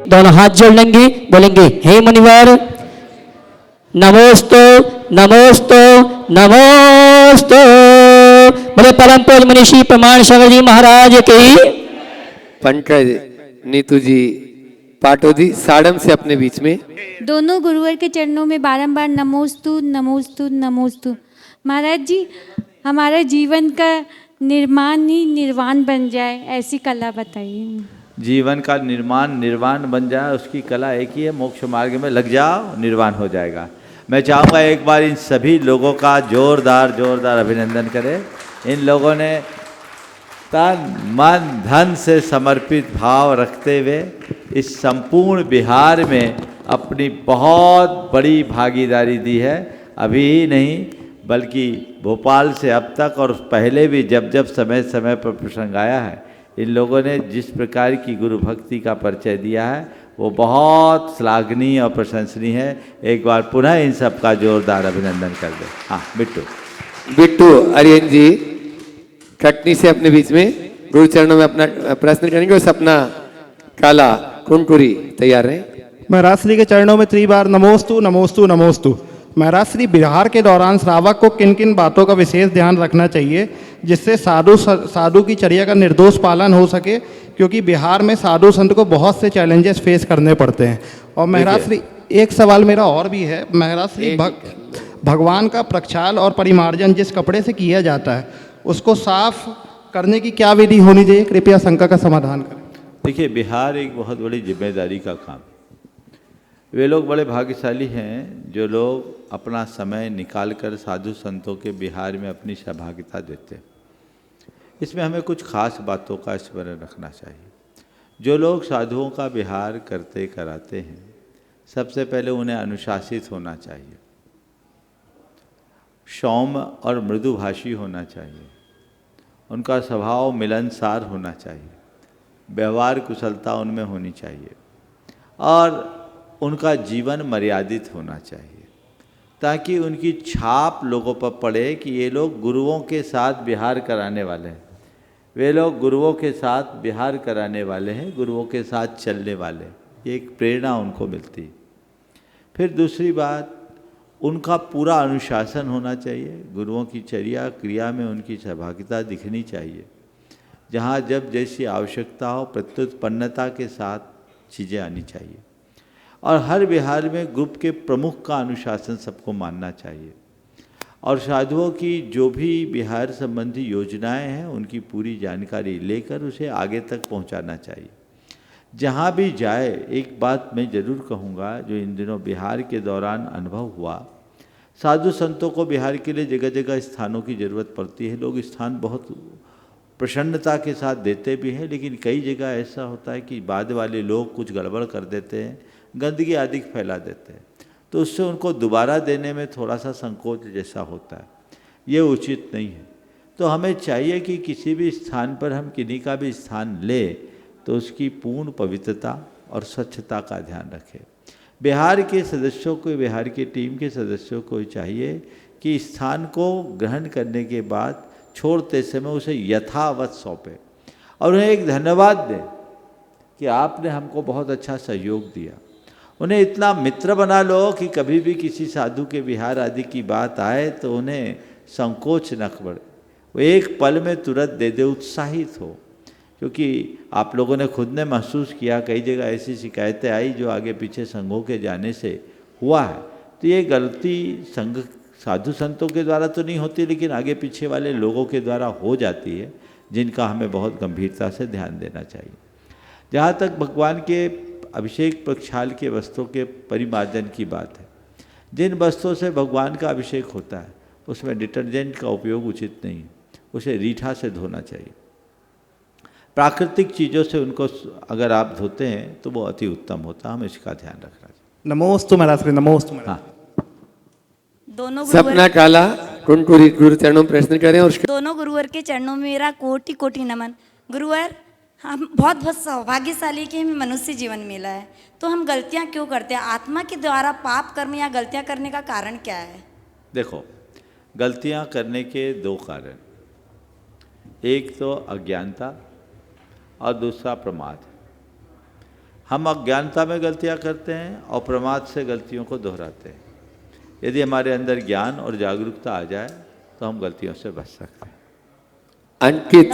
दोनों हाथ जोड़ लेंगे, बोलेंगे हे मुनिवर नमोस्तु नमोस्तु नमोस्तु। बोले परम पूज्य मनीषी प्रमाण शंकर जी महाराज की। पंकज नीतू जी पाटो जी साड़म से अपने बीच में दोनों गुरुवर के चरणों में बारंबार नमोस्तु नमोस्तु नमोस्तु। महाराज जी हमारा जीवन का निर्माण ही निर्वाण बन जाए ऐसी कला बताइए। जीवन का निर्माण निर्वाण बन जाए उसकी कला एक ही है, मोक्ष मार्ग में लग जाओ निर्वाण हो जाएगा। मैं चाहूँगा एक बार इन सभी लोगों का जोरदार अभिनंदन करें। इन लोगों ने तन मन धन से समर्पित भाव रखते हुए इस संपूर्ण बिहार में अपनी बहुत बड़ी भागीदारी दी है। अभी ही नहीं बल्कि भोपाल से अब तक और पहले भी जब जब समय समय पर प्रसंग आया है, इन लोगों ने जिस प्रकार की गुरु भक्ति का परिचय दिया है वो बहुत श्लाघनीय और प्रशंसनीय है। एक बार पुनः इन सब का जोरदार अभिनंदन कर दे। हाँ बिट्टू अरियन जी कटनी से अपने बीच में गुरु चरणों में अपना प्रश्न करेंगे और सपना काला कुंकुरी तैयार रहे। महाराज श्री के चरणों में 3 बार नमोस्तु नमोस्तु नमोस्तु। महाराज श्री बिहार के दौरान श्रावक को किन किन बातों का विशेष ध्यान रखना चाहिए जिससे साधु की चर्या का निर्दोष पालन हो सके, क्योंकि बिहार में साधु संत को बहुत से चैलेंजेस फेस करने पड़ते हैं। और महाराज श्री एक सवाल मेरा और भी है। महाराज श्री भगवान का प्रक्षाल और परिमार्जन जिस कपड़े से किया जाता है उसको साफ करने की क्या विधि होनी चाहिए, कृपया शंका का समाधान करें। देखिए बिहार एक बहुत बड़ी जिम्मेदारी का काम, वे लोग बड़े भाग्यशाली हैं जो लोग अपना समय निकालकर साधु संतों के बिहार में अपनी सहभागिता देते हैं। इसमें हमें कुछ खास बातों का स्मरण रखना चाहिए। जो लोग साधुओं का बिहार करते कराते हैं सबसे पहले उन्हें अनुशासित होना चाहिए, सौम्य और मृदुभाषी होना चाहिए, उनका स्वभाव मिलनसार होना चाहिए, व्यवहार कुशलता उनमें होनी चाहिए और उनका जीवन मर्यादित होना चाहिए, ताकि उनकी छाप लोगों पर पड़े कि ये लोग गुरुओं के साथ विहार कराने वाले हैं, वे लोग गुरुओं के साथ विहार कराने वाले हैं, गुरुओं के साथ चलने वाले हैं। ये एक प्रेरणा उनको मिलती है। फिर दूसरी बात, उनका पूरा अनुशासन होना चाहिए। गुरुओं की चर्या क्रिया में उनकी सहभागिता दिखनी चाहिए। जहाँ जब जैसी आवश्यकता हो प्रत्युत्पन्नता के साथ चीज़ें आनी चाहिए। और हर विहार में ग्रुप के प्रमुख का अनुशासन सबको मानना चाहिए। और साधुओं की जो भी विहार संबंधी योजनाएं हैं उनकी पूरी जानकारी लेकर उसे आगे तक पहुंचाना चाहिए। जहां भी जाए, एक बात मैं ज़रूर कहूँगा जो इन दिनों बिहार के दौरान अनुभव हुआ, साधु संतों को बिहार के लिए जगह जगह स्थानों की ज़रूरत पड़ती है। लोग स्थान बहुत प्रसन्नता के साथ देते भी हैं, लेकिन कई जगह ऐसा होता है कि बाद वाले लोग कुछ गड़बड़ कर देते हैं, गंदगी आदि फैला देते हैं, तो उससे उनको दोबारा देने में थोड़ा सा संकोच जैसा होता है। ये उचित नहीं है। तो हमें चाहिए कि किसी भी स्थान पर हम किन्हीं का भी स्थान ले तो उसकी पूर्ण पवित्रता और स्वच्छता का ध्यान रखें। बिहार के सदस्यों को, बिहार की टीम के सदस्यों को चाहिए कि स्थान को ग्रहण करने के बाद छोड़ते समय उसे यथावत सौंपें और उन्हें एक धन्यवाद दें कि आपने हमको बहुत अच्छा सहयोग दिया। उन्हें इतना मित्र बना लो कि कभी भी किसी साधु के विहार आदि की बात आए तो उन्हें संकोच न पड़े, वो एक पल में तुरंत दे दे, उत्साहित हो। क्योंकि आप लोगों ने खुद ने महसूस किया, कई जगह ऐसी शिकायतें आई जो आगे पीछे संघों के जाने से हुआ है। तो ये गलती संघ साधु संतों के द्वारा तो नहीं होती, लेकिन आगे पीछे वाले लोगों के द्वारा हो जाती है, जिनका हमें बहुत गंभीरता से ध्यान देना चाहिए। जहाँ तक भगवान के अभिषेक प्रक्षाल के वस्त्रों के परिमार्जन की बात है, जिन वस्त्रों से भगवान का अभिषेक होता है उसमें डिटर्जेंट का उपयोग उचित नहीं है, उसे रीठा से धोना चाहिए। प्राकृतिक चीज़ों से उनको अगर आप धोते हैं तो वो अति उत्तम होता है, हमें इसका ध्यान रखना चाहिए। नमोस्तु महाराज, नमोस्तु महाराज। हाँ, दोनों सपना काला कुंकुरी गुरु चरणों में प्रश्न करें और दोनों गुरुवर के चरणों में मेरा कोटि कोटि नमन। गुरुवर, हम बहुत सौभाग्यशाली कि हमें मनुष्य जीवन मिला है, तो हम गलतियां क्यों करते हैं? आत्मा के द्वारा पाप कर्म या गलतियां करने का कारण क्या है? देखो, गलतियां करने के दो कारण, एक तो अज्ञानता और दूसरा प्रमाद। हम अज्ञानता में गलतियां करते हैं और प्रमाद से गलतियों को दोहराते हैं। यदि हमारे अंदर ज्ञान और जागरूकता आ जाए तो हम गलतियों से बच सकते हैं। अंकित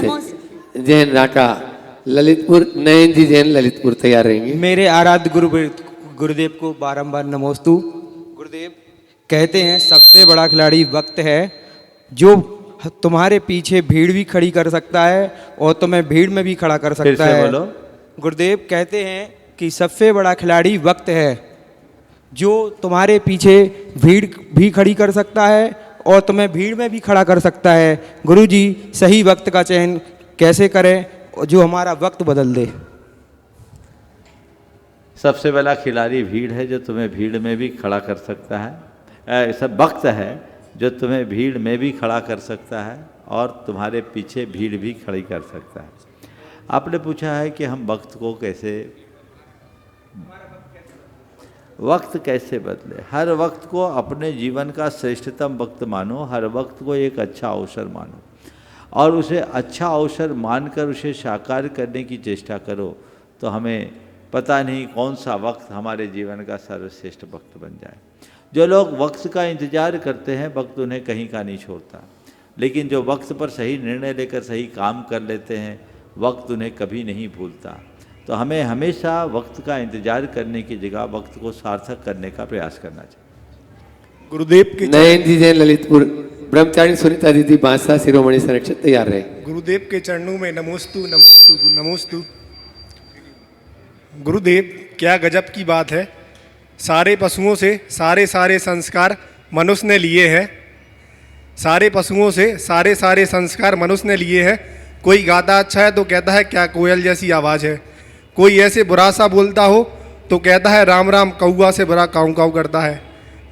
जैन राका ललितपुर, नयन जी जैन ललितपुर तैयार रहेंगे। मेरे आराध्य गुरुदेव को बारंबार नमोस्तु। गुरुदेव कहते हैं सबसे बड़ा खिलाड़ी वक्त है, जो तुम्हारे पीछे भीड़ भी खड़ी कर सकता है और तुम्हें भीड़ में भी खड़ा कर सकता है। बोलो। गुरुदेव कहते हैं कि सबसे बड़ा खिलाड़ी वक्त है, जो तुम्हारे पीछे भीड़ भी खड़ी कर सकता है और तुम्हें भीड़ में भी खड़ा कर सकता है। गुरुजी सही वक्त का चयन कैसे करें जो हमारा वक्त बदल दे? सबसे बड़ा खिलाड़ी भीड़ है, जो तुम्हें भीड़ में भी खड़ा कर सकता है। सब वक्त है जो तुम्हें भीड़ में भी खड़ा कर सकता है और तुम्हारे पीछे भीड़ भी खड़ी कर सकता है। आपने पूछा है कि हम वक्त को कैसे बदले। हर वक्त को अपने जीवन का श्रेष्ठतम वक्त मानो, हर वक्त को एक अच्छा अवसर मानो और उसे अच्छा अवसर मानकर उसे साकार करने की चेष्टा करो, तो हमें पता नहीं कौन सा वक्त हमारे जीवन का सर्वश्रेष्ठ वक्त बन जाए। जो लोग वक्त का इंतजार करते हैं, वक्त उन्हें कहीं का नहीं छोड़ता, लेकिन जो वक्त पर सही निर्णय लेकर सही काम कर लेते हैं, वक्त उन्हें कभी नहीं भूलता। तो हमें हमेशा वक्त का इंतजार करने की जगह वक्त को सार्थक करने का प्रयास करना चाहिए। गुरुदेव के नयन जी जैन ललितपुर, ब्रह्मचारी सुनीता दीदी बांसा शिरोमणि संरक्षक तैयार रहे। गुरुदेव के चरणों में नमोस्तु नमोस्तु नमोस्तु। गुरुदेव क्या गजब की बात है, सारे पशुओं से सारे संस्कार मनुष्य ने लिए हैं। सारे पशुओं से सारे संस्कार मनुष्य ने लिए हैं। कोई गाता अच्छा है तो कहता है क्या कोयल जैसी आवाज़ है, कोई ऐसे बुरा सा बोलता हो तो कहता है राम राम कौआ से बुरा काऊ काऊ करता है।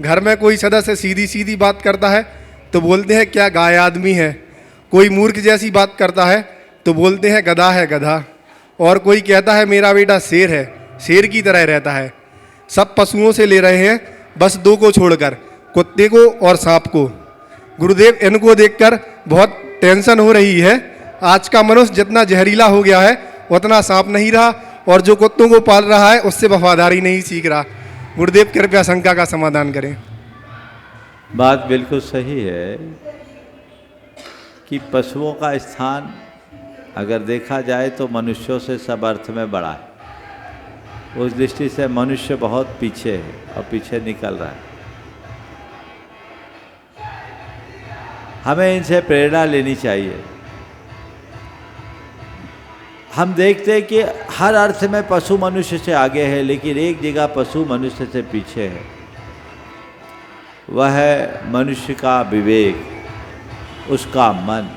घर में कोई सदस्य सीधी सीधी बात करता है तो बोलते हैं क्या गाय आदमी है। कोई मूर्ख जैसी बात करता है तो बोलते हैं गधा है गधा। और कोई कहता है मेरा बेटा शेर है, शेर की तरह रहता है। सब पशुओं से ले रहे हैं, बस दो को छोड़कर, कुत्ते को और सांप को। गुरुदेव इनको देखकर बहुत टेंशन हो रही है। आज का मनुष्य जितना जहरीला हो गया है उतना सांप नहीं रहा, और जो कुत्तों को पाल रहा है उससे वफादारी नहीं सीख रहा। गुरुदेव कृपया शंका का समाधान करें। बात बिल्कुल सही है कि पशुओं का स्थान अगर देखा जाए तो मनुष्यों से सब अर्थ में बड़ा है। उस दृष्टि से मनुष्य बहुत पीछे है और पीछे निकल रहा है। हमें इनसे प्रेरणा लेनी चाहिए। हम देखते हैं कि हर अर्थ में पशु मनुष्य से आगे है, लेकिन एक जगह पशु मनुष्य से पीछे है। वह है मनुष्य का विवेक, उसका मन।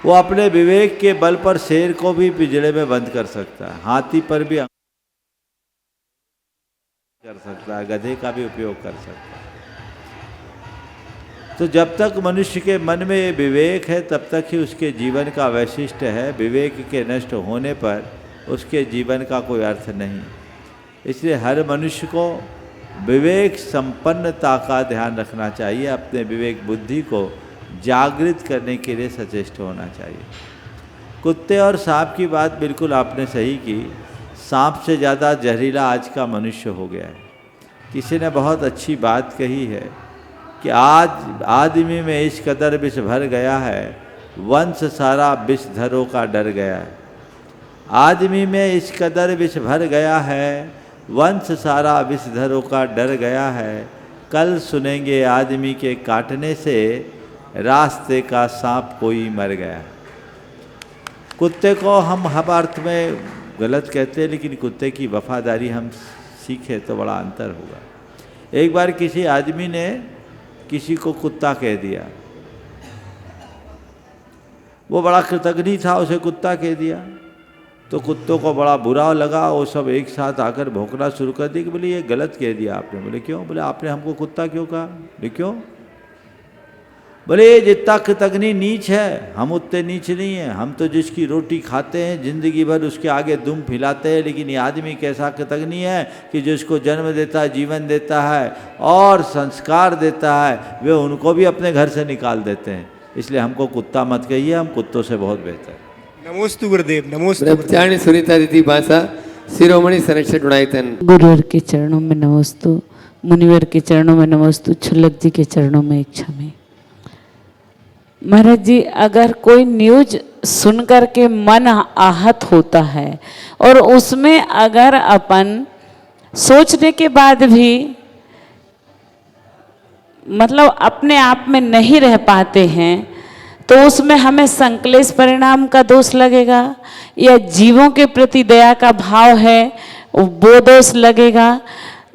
वो अपने विवेक के बल पर शेर को भी पिंजरे में बंद कर सकता है, हाथी पर भी कर सकता है, गधे का भी उपयोग कर सकता है। तो जब तक मनुष्य के मन में विवेक है तब तक ही उसके जीवन का वैशिष्ट है। विवेक के नष्ट होने पर उसके जीवन का कोई अर्थ नहीं। इसलिए हर मनुष्य को विवेक संपन्नता का ध्यान रखना चाहिए। अपने विवेक बुद्धि को जागृत करने के लिए सचेष्ट होना चाहिए। कुत्ते और सांप की बात बिल्कुल आपने सही की। सांप से ज़्यादा जहरीला आज का मनुष्य हो गया है। किसी ने बहुत अच्छी बात कही है कि आज आदमी में इस कदर विष भर गया है, वंश सारा विषधरों का डर गया है। आदमी में इस कदर विष भर गया है, वंश सारा विषधरों का डर गया है। कल सुनेंगे आदमी के काटने से, रास्ते का सांप कोई मर गया। कुत्ते को हम हर अर्थ में गलत कहते हैं, लेकिन कुत्ते की वफादारी हम सीखें तो बड़ा अंतर होगा। एक बार किसी आदमी ने किसी को कुत्ता कह दिया। वो बड़ा कृतज्ञ था, उसे कुत्ता कह दिया तो कुत्तों को बड़ा बुरा लगा। वो सब एक साथ आकर भौंकना शुरू कर दिया कि बोले ये गलत कह दिया आपने। बोले क्यों? बोले आपने हमको कुत्ता क्यों कहा? बोले क्यों? बोले ये जितना कृतज्ञ नीच है, हम उतने नीच नहीं हैं। हम तो जिसकी रोटी खाते हैं जिंदगी भर उसके आगे दुम फैलाते हैं, लेकिन ये आदमी कैसा कृतज्ञ है कि जिसको जन्म देता है, जीवन देता है और संस्कार देता है, वे उनको भी अपने घर से निकाल देते हैं। इसलिए हमको कुत्ता मत कहिए, हम कुत्तों से बहुत बेहतर। नमोस्तु गुरुदेव, नमोस्तु। ब्रह्मचारिणी सुनीता दीदी बांसा शिरोमणि शनैश्चर गुणायतन। गुरुवर के चरणों में नमोस्तु, मुनिवर के चरणों में नमोस्तु, छुल्लक जी के चरणों में इच्छा में। महाराज जी, अगर कोई न्यूज सुन कर के मन आहत होता है और उसमें अगर अपन सोचने के बाद भी मतलब अपने आप में नहीं रह पाते हैं, तो उसमें हमें संकलेश परिणाम का दोष लगेगा या जीवों के प्रति दया का भाव है वो दोष लगेगा।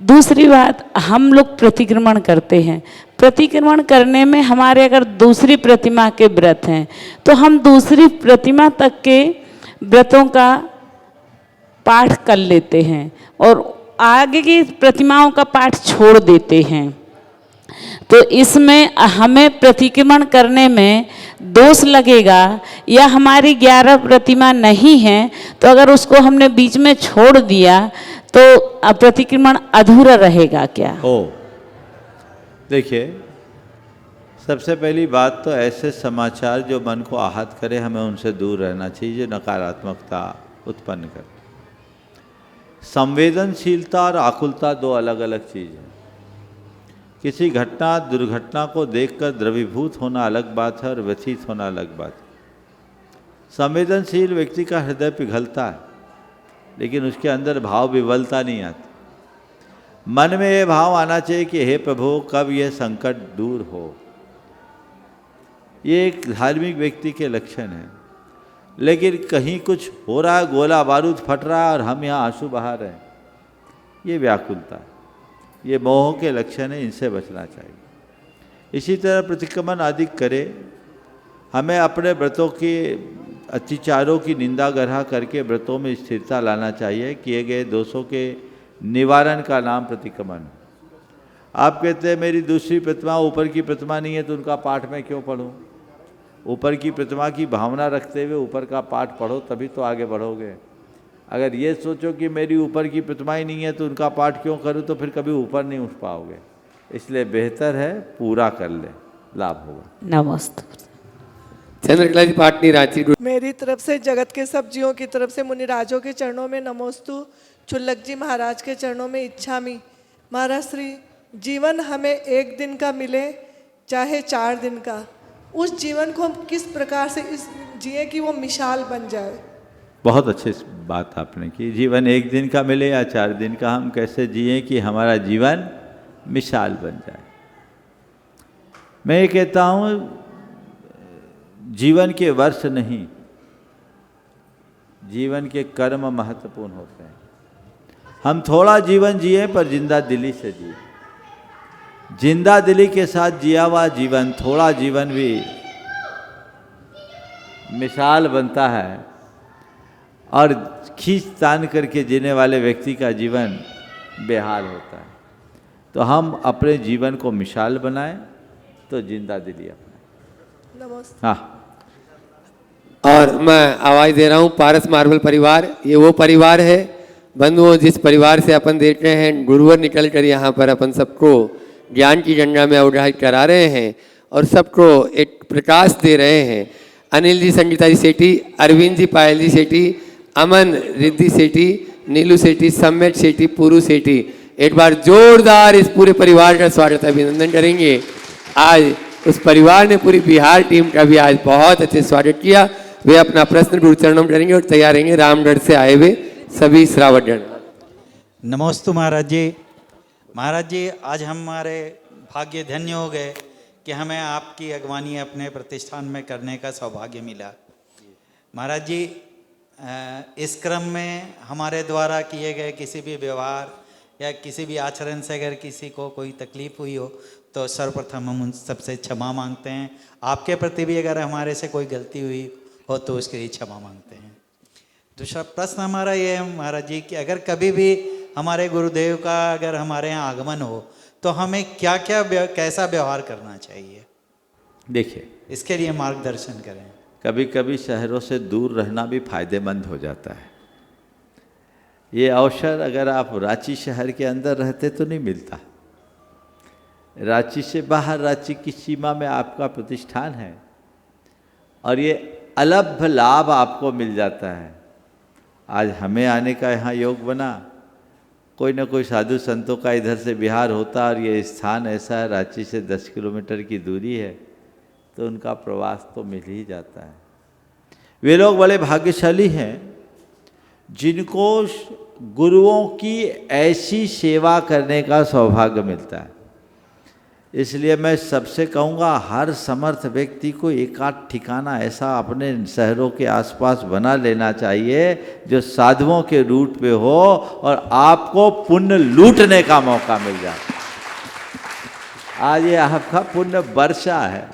दूसरी बात, हम लोग प्रतिक्रमण करते हैं, प्रतिक्रमण करने में हमारे अगर दूसरी प्रतिमा के व्रत हैं तो हम दूसरी प्रतिमा तक के व्रतों का पाठ कर लेते हैं और आगे की प्रतिमाओं का पाठ छोड़ देते हैं। तो इसमें हमें प्रतिक्रमण करने में दोष लगेगा या हमारी 11 प्रतिमा नहीं है तो अगर उसको हमने बीच में छोड़ दिया तो प्रतिक्रमण अधूरा रहेगा क्या? देखिए, सबसे पहली बात तो ऐसे समाचार जो मन को आहत करे हमें उनसे दूर रहना चाहिए, जो नकारात्मकता उत्पन्न करे। संवेदनशीलता और आकुलता दो अलग अलग चीज़ हैं। किसी घटना दुर्घटना को देखकर द्रवीभूत होना अलग बात है और व्यथित होना अलग बात है। संवेदनशील व्यक्ति का हृदय पिघलता है लेकिन उसके अंदर भाव विवलता नहीं आती। मन में ये भाव आना चाहिए कि हे प्रभु, कब यह संकट दूर हो। ये एक धार्मिक व्यक्ति के लक्षण हैं। लेकिन कहीं कुछ हो रहा है, गोला बारूद फट रहा है और हम यहाँ आंसू बहा रहे हैं, ये व्याकुलता है, ये मोह के लक्षण है, इनसे बचना चाहिए। इसी तरह प्रतिक्रमण आदि करे, हमें अपने व्रतों के अत्याचारों की निंदा ग्रह करके व्रतों में स्थिरता लाना चाहिए। किए गए दोषों के निवारण का नाम प्रतिक्रमण। आप कहते हैं मेरी दूसरी प्रतिमा ऊपर की प्रतिमा नहीं है तो उनका पाठ मैं क्यों पढ़ूं? ऊपर की प्रतिमा की भावना रखते हुए ऊपर का पाठ पढ़ो, तभी तो आगे बढ़ोगे। अगर ये सोचो कि मेरी ऊपर की प्रतिमा ही नहीं है तो उनका पाठ क्यों करूं, तो फिर कभी ऊपर नहीं उठ पाओगे। इसलिए बेहतर है पूरा कर ले, लाभ होगा। नमस्ते। चंद्रकला जी पाटनी रांची। मेरी तरफ से जगत के सब जीवों की तरफ से मुनिराजों के चरणों में नमोस्तु, छुल्लक जी महाराज के चरणों में इच्छामि। महाराज श्री, जीवन हमें एक दिन का मिले चाहे 4 दिन का, उस जीवन को हम किस प्रकार से इस जिए कि वो मिसाल बन जाए। बहुत अच्छी बात आपने की। जीवन एक दिन का मिले या 4 दिन का, हम कैसे जिए कि हमारा जीवन मिसाल बन जाए। मैं ये कहता हूँ, जीवन के वर्ष नहीं, जीवन के कर्म महत्वपूर्ण होते हैं। हम थोड़ा जीवन जिए पर जिंदा दिली से जिए। जिंदा दिली के साथ जिया हुआ जीवन, थोड़ा जीवन भी मिसाल बनता है और खींच तान करके जीने वाले व्यक्ति का जीवन बेहाल होता है। तो हम अपने जीवन को मिसाल बनाएं तो जिंदा दिली अपने। नमस्ते। हाँ, और मैं आवाज़ दे रहा हूँ पारस मार्बल परिवार। ये वो परिवार है बंधुओं जिस परिवार से अपन देख रहे हैं गुरुवर निकल कर यहाँ पर अपन सबको ज्ञान की गंगा में अवगाहित करा रहे हैं और सबको एक प्रकाश दे रहे हैं। अनिल जी, संगीता जी सेठी, अरविंद जी, पायल जी सेठी, अमन, रिद्धि सेठी, नीलू सेठी, सम्यक सेठी, पुरु सेठी। एक बार जोरदार इस पूरे परिवार का स्वागत अभिनंदन करेंगे। आज उस परिवार ने पूरी बिहार टीम का भी आज बहुत अच्छे स्वागत किया। वे अपना प्रश्न गुरुचरणों में करेंगे और तैयार रहेंगे रामगढ़ से आए हुए सभी श्रावकगण। नमोस्तु महाराज जी। महाराज जी, आज हमारे भाग्य धन्य हो गए कि हमें आपकी अगवानी अपने प्रतिष्ठान में करने का सौभाग्य मिला। महाराज जी, इस क्रम में हमारे द्वारा किए गए किसी भी व्यवहार या किसी भी आचरण से अगर किसी को कोई तकलीफ हुई हो तो सर्वप्रथम हम उन सबसे क्षमा मांगते हैं। आपके प्रति भी अगर हमारे से कोई गलती हुई हो तो उसके लिए क्षमा मांगते हैं। दूसरा प्रश्न हमारा ये है महाराज जी कि अगर कभी भी हमारे गुरुदेव का अगर हमारे यहाँ आगमन हो तो हमें क्या क्या कैसा व्यवहार करना चाहिए? देखिए, इसके लिए मार्गदर्शन करें। कभी कभी शहरों से दूर रहना भी फायदेमंद हो जाता है। ये अवसर अगर आप रांची शहर के अंदर रहते तो नहीं मिलता। रांची से बाहर, रांची की सीमा में आपका प्रतिष्ठान है और ये अलभ लाभ आपको मिल जाता है। आज हमें आने का यहाँ योग बना। कोई ना कोई साधु संतों का इधर से बिहार होता और ये स्थान ऐसा है, रांची से 10 किलोमीटर की दूरी है, तो उनका प्रवास तो मिल ही जाता है। वे लोग बड़े भाग्यशाली हैं जिनको गुरुओं की ऐसी सेवा करने का सौभाग्य मिलता है। इसलिए मैं सबसे कहूँगा, हर समर्थ व्यक्ति को एक आध ठिकाना ऐसा अपने शहरों के आसपास बना लेना चाहिए जो साधुओं के रूट पे हो और आपको पुण्य लूटने का मौका मिल जाए। आज ये आपका पुण्य वर्षा है।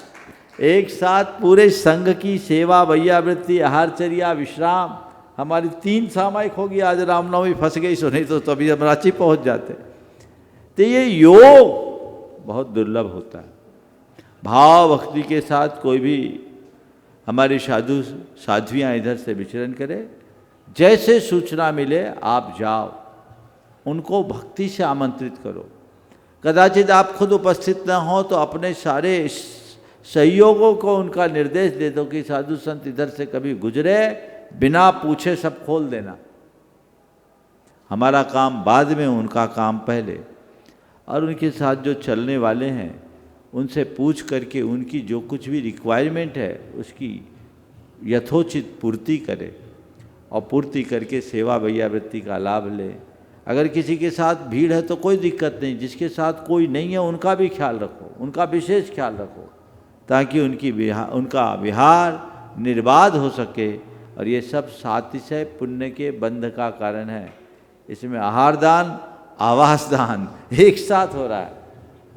एक साथ पूरे संघ की सेवा, वैयावृत्ति, आहारचर्या, विश्राम, हमारी 3 सामायिक होगी। आज रामनवमी फंस गई सो, नहीं तो अभी हम रांची पहुँच जाते। तो ये योग बहुत दुर्लभ होता है। भाव भक्ति के साथ कोई भी हमारी साधु साध्वियाँ इधर से विचरण करे, जैसे सूचना मिले आप जाओ, उनको भक्ति से आमंत्रित करो। कदाचित आप खुद उपस्थित न हो तो अपने सारे सहयोगों को उनका निर्देश दे दो कि साधु संत इधर से कभी गुजरे, बिना पूछे सब खोल देना। हमारा काम बाद में, उनका काम पहले। और उनके साथ जो चलने वाले हैं उनसे पूछ करके उनकी जो कुछ भी रिक्वायरमेंट है उसकी यथोचित पूर्ति करे और पूर्ति करके सेवा वैयावृत्ति का लाभ ले। अगर किसी के साथ भीड़ है तो कोई दिक्कत नहीं, जिसके साथ कोई नहीं है उनका भी ख्याल रखो, उनका विशेष ख्याल रखो, ताकि उनका विहार निर्बाध हो सके। और ये सब सातिशय पुण्य के बंध का कारण है। इसमें आहार दान, आवास दान एक साथ हो रहा है,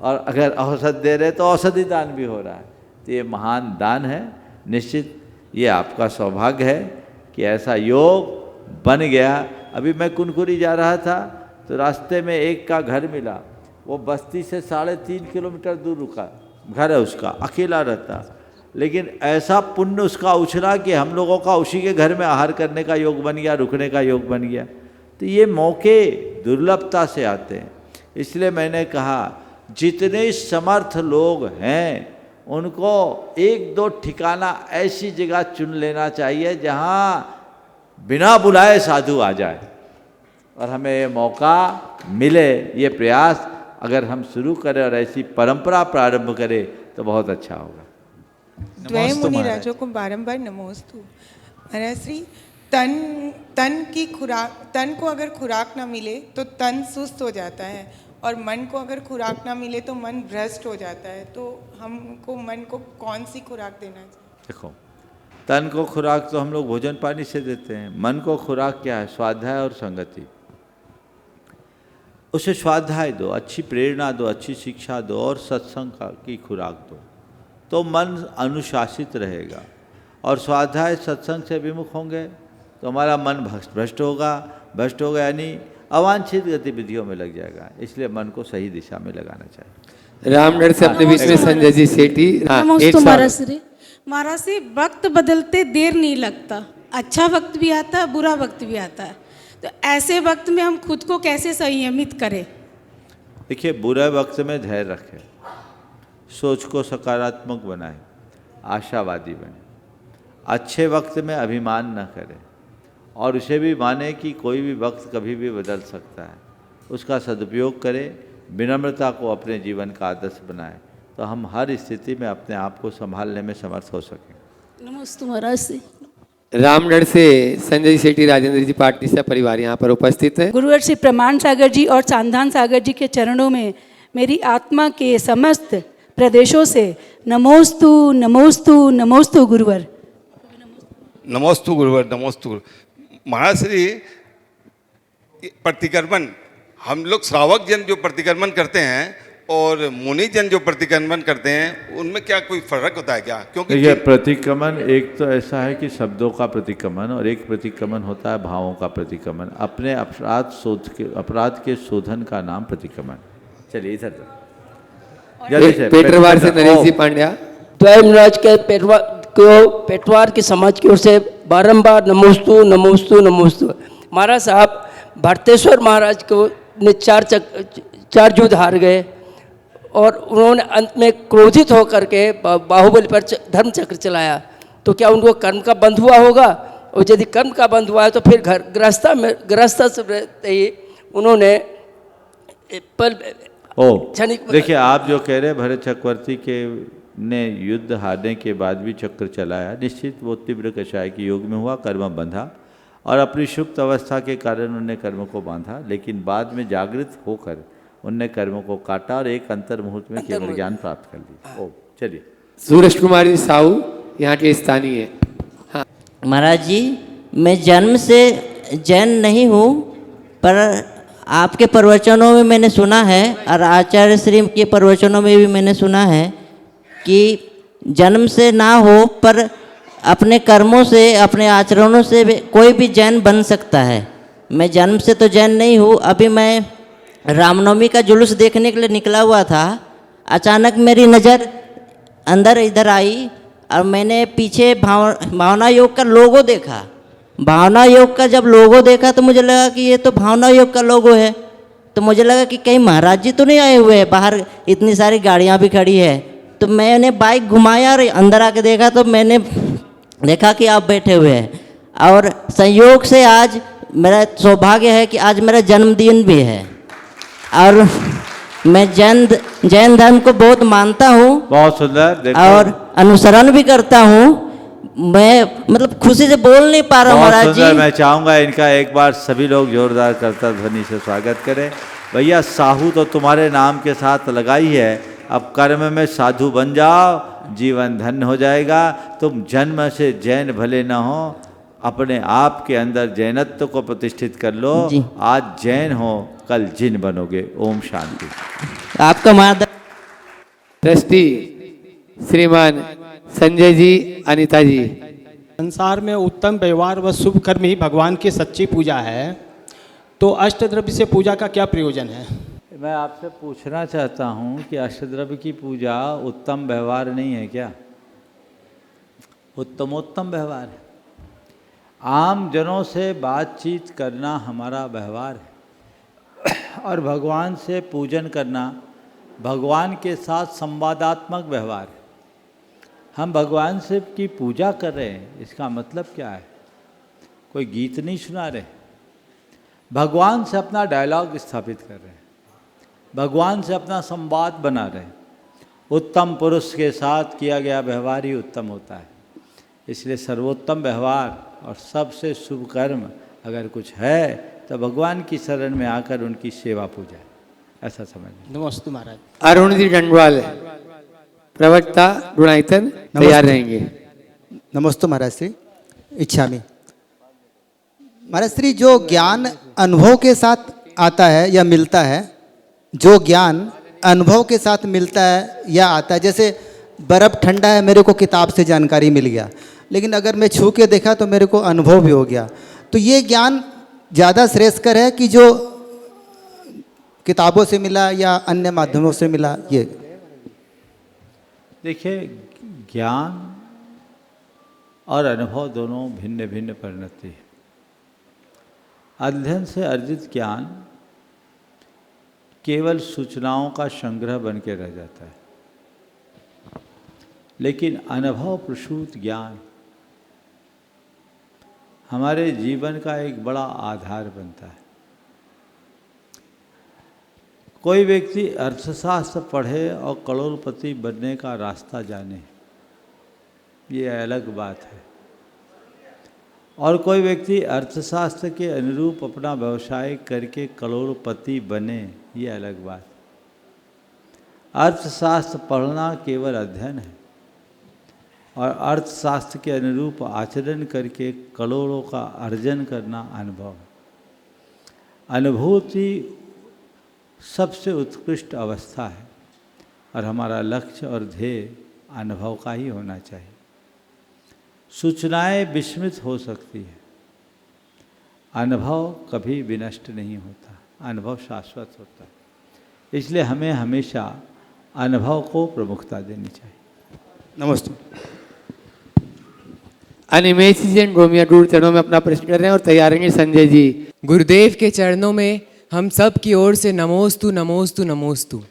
और अगर औषध दे रहे तो औषधि दान भी हो रहा है। तो ये महान दान है। निश्चित ये आपका सौभाग्य है कि ऐसा योग बन गया। अभी मैं कुनकुरी जा रहा था तो रास्ते में एक का घर मिला, वो बस्ती से 3.5 किलोमीटर दूर रुका, घर है उसका, अकेला रहता, लेकिन ऐसा पुण्य उसका उछला कि हम लोगों का उसी के घर में आहार करने का योग बन गया, रुकने का योग बन गया। तो ये मौके दुर्लभता से आते हैं। इसलिए मैंने कहा जितने समर्थ लोग हैं उनको 1-2 ठिकाना ऐसी जगह चुन लेना चाहिए जहाँ बिना बुलाए साधु आ जाए और हमें ये मौका मिले। ये प्रयास अगर हम शुरू करें और ऐसी परंपरा प्रारंभ करें तो बहुत अच्छा होगा। द्वय मुनि राजों को बारंबार नमोस्तु। महाराज श्री, तन को अगर खुराक ना मिले तो तन सुस्त हो जाता है, और मन को अगर खुराक ना मिले तो मन भ्रष्ट हो जाता है। तो हमको मन को कौन सी खुराक देना चाहिए? देखो, तन को खुराक तो हम लोग भोजन पानी से देते हैं। मन को खुराक क्या है? स्वाध्याय और संगति। उसे स्वाध्याय दो, अच्छी प्रेरणा दो, अच्छी शिक्षा दो और सत्संग की खुराक दो, तो मन अनुशासित रहेगा। और स्वाध्याय सत्संग से विमुख होंगे तो हमारा मन भ्रष्ट होगा यानी अवांछित गतिविधियों में लग जाएगा। इसलिए मन को सही दिशा में लगाना चाहिए। रामगढ़ से अपने बीच में संजय जी सेठी। महाराज से वक्त बदलते देर नहीं लगता, अच्छा वक्त भी आता है, बुरा वक्त भी आता है। तो ऐसे वक्त में हम खुद को कैसे संयमित करें? देखिए, बुरे वक्त में धैर्य रखें, सोच को सकारात्मक बनाएं, आशावादी बने। अच्छे वक्त में अभिमान न करें और उसे भी माने कि कोई भी वक्त कभी भी बदल सकता है। उसका सदुपयोग करें, विनम्रता को अपने जीवन का आदर्श बनाएं, तो हम हर स्थिति में अपने आप को संभालने में समर्थ हो सकें। नमस्ते महाराज से। रामगढ़ से संजय सेठी, राजेंद्र जी पाटनी से परिवार यहाँ पर उपस्थित है। गुरुवर श्री प्रमाण सागर जी और चांदान सागर जी के चरणों में मेरी आत्मा के समस्त प्रदेशों से नमोस्तु नमोस्तु नमोस्तु गुरुवर। नमोस्तु गुरुवर, नमोस्तु। महाराज श्री, प्रतिक्रमण, हम लोग श्रावक जन जो प्रतिक्रमण करते हैं और मुनि जन जो प्रतिक्रमण करते हैं, उनमें क्या कोई फर्क होता है क्या? क्योंकि देखिए, प्रतिक्रमण एक तो ऐसा है कि शब्दों का प्रतिक्रमण, और एक प्रतिक्रमण होता है भावों का प्रतिक्रमण। अपने अपराध के शोधन का नाम प्रतिक्रमण। चलिए इधर पेटरवार से नरेश जी पांड्या। द्वैमराज के पेटवार की समाज की ओर से बारंबार नमोस्तु नमोस्तु नमोस्तु। महाराज साहब भरतेश्वर महाराज को ने 4 युद्ध हार गए और उन्होंने अंत में क्रोधित होकर के बाहुबली पर धर्म चक्र चलाया। तो क्या उनको कर्म का बंध हुआ होगा? और यदि कर्म का बंध हुआ है तो फिर घर गृहस्थ से रहते ही उन्होंने देखिए, आप जो कह रहे हैं भरत चक्रवर्ती के ने युद्ध हारने के बाद भी चक्र चलाया, निश्चित वो तीव्र कषाय के योग में हुआ, कर्म बंधा और अपनी सुप्त अवस्था के कारण उन्होंने कर्म को बांधा, लेकिन बाद में जागृत होकर उनने कर्म को काटा और एक अंतर मुहूर्त में केवल ज्ञान प्राप्त कर लिया। ओ चलिए, सूरज कुमारी साहू यहाँ के स्थानीय। हाँ महाराज जी, मैं जन्म से जैन नहीं हूँ, पर आपके प्रवचनों में मैंने सुना है और आचार्य श्री के प्रवचनों में भी मैंने सुना है कि जन्म से ना हो पर अपने कर्मों से, अपने आचरणों से कोई भी जैन बन सकता है। मैं जन्म से तो जैन नहीं हूँ। अभी मैं रामनवमी का जुलूस देखने के लिए निकला हुआ था, अचानक मेरी नज़र अंदर इधर आई और मैंने पीछे भावना योग का लोगो देखा। भावना योग का जब लोगो देखा तो मुझे लगा कि ये तो भावना योग का लोगो है। तो मुझे लगा कि कहीं महाराज जी तो नहीं आए हुए हैं, बाहर इतनी सारी गाड़ियाँ भी खड़ी है। तो मैंने बाइक घुमाया और अंदर आके देखा तो मैंने देखा कि आप बैठे हुए हैं। और संयोग से आज मेरा सौभाग्य है कि आज मेरा जन्मदिन भी है और मैं जैन धर्म को बहुत मानता हूँ, बहुत सुंदर, और अनुसरण भी करता हूँ। मैं मतलब खुशी से बोल नहीं पा रहा हूँ महाराज जी। मैं चाहूँगा इनका एक बार सभी लोग जोरदार करता ध्वनि से स्वागत करें। भैया, साहू तो तुम्हारे नाम के साथ लगाई है, अब कर्म में साधु बन जाओ, जीवन धन्य हो जाएगा। तुम जन्म से जैन भले न हो, अपने आप के अंदर जैनत्व को प्रतिष्ठित कर लो। आज जैन हो, कल जिन बनोगे। ओम शांति। आपका मार्गदर्शन। ट्रस्टी श्रीमान संजय जी, अनीता जी। संसार में उत्तम व्यवहार व शुभ कर्म ही भगवान की सच्ची पूजा है, तो अष्टद्रव्य से पूजा का क्या प्रयोजन है? मैं आपसे पूछना चाहता हूँ कि अष्टद्रव्य की पूजा उत्तम व्यवहार नहीं है क्या? उत्तमोत्तम व्यवहार है। आम जनों से बातचीत करना हमारा व्यवहार है और भगवान से पूजन करना भगवान के साथ संवादात्मक व्यवहार है। हम भगवान से की पूजा कर रहे हैं, इसका मतलब क्या है? कोई गीत नहीं सुना रहे, भगवान से अपना डायलॉग स्थापित कर रहे हैं, भगवान से अपना संवाद बना रहे हैं। उत्तम पुरुष के साथ किया गया व्यवहार ही उत्तम होता है। इसलिए सर्वोत्तम व्यवहार और सबसे शुभ कर्म अगर कुछ है तो भगवान की शरण में आकर उनकी सेवा पूजा, ऐसा समझ। नमस्ते महाराज। अरुण जी डंडवाल, प्रवक्ता गुणायतन, तैयार रहेंगे। नमस्ते महाराज श्री। इच्छामी महाराज श्री, जो ज्ञान अनुभव के साथ आता है या मिलता है, जो ज्ञान अनुभव के साथ मिलता है या आता है, जैसे बर्फ़ ठंडा है, मेरे को किताब से जानकारी मिल गया, लेकिन अगर मैं छू के देखा तो मेरे को अनुभव भी हो गया। तो ये ज्ञान ज़्यादा श्रेष्ठकर है कि जो किताबों से मिला या अन्य माध्यमों से मिला? ये देखिए, ज्ञान और अनुभव दोनों भिन्न भिन्न परिणति है। अध्ययन से अर्जित ज्ञान केवल सूचनाओं का संग्रह बन के रह जाता है, लेकिन अनुभव प्रसूत ज्ञान हमारे जीवन का एक बड़ा आधार बनता है। कोई व्यक्ति अर्थशास्त्र पढ़े और करोड़पति बनने का रास्ता जाने, ये अलग बात है, और कोई व्यक्ति अर्थशास्त्र के अनुरूप अपना व्यवसाय करके करोड़पति बने, ये अलग बात। अर्थशास्त्र पढ़ना केवल अध्ययन है और अर्थशास्त्र के अनुरूप आचरण करके करोड़ों का अर्जन करना अनुभव है। अनुभूति सबसे उत्कृष्ट अवस्था है और हमारा लक्ष्य और ध्येय अनुभव का ही होना चाहिए। सूचनाएं विस्मृत हो सकती है, अनुभव कभी विनष्ट नहीं होता, अनुभव शाश्वत होता है। इसलिए हमें हमेशा अनुभव को प्रमुखता देनी चाहिए। नमस्ते। अनिमेश जी गोमिया दूर चरणों में अपना प्रश्न कर रहे हैं और तैयार रहेंगे संजय जी। गुरुदेव के चरणों में हम सब की ओर से नमोस्तु नमोस्तु नमोस्तु।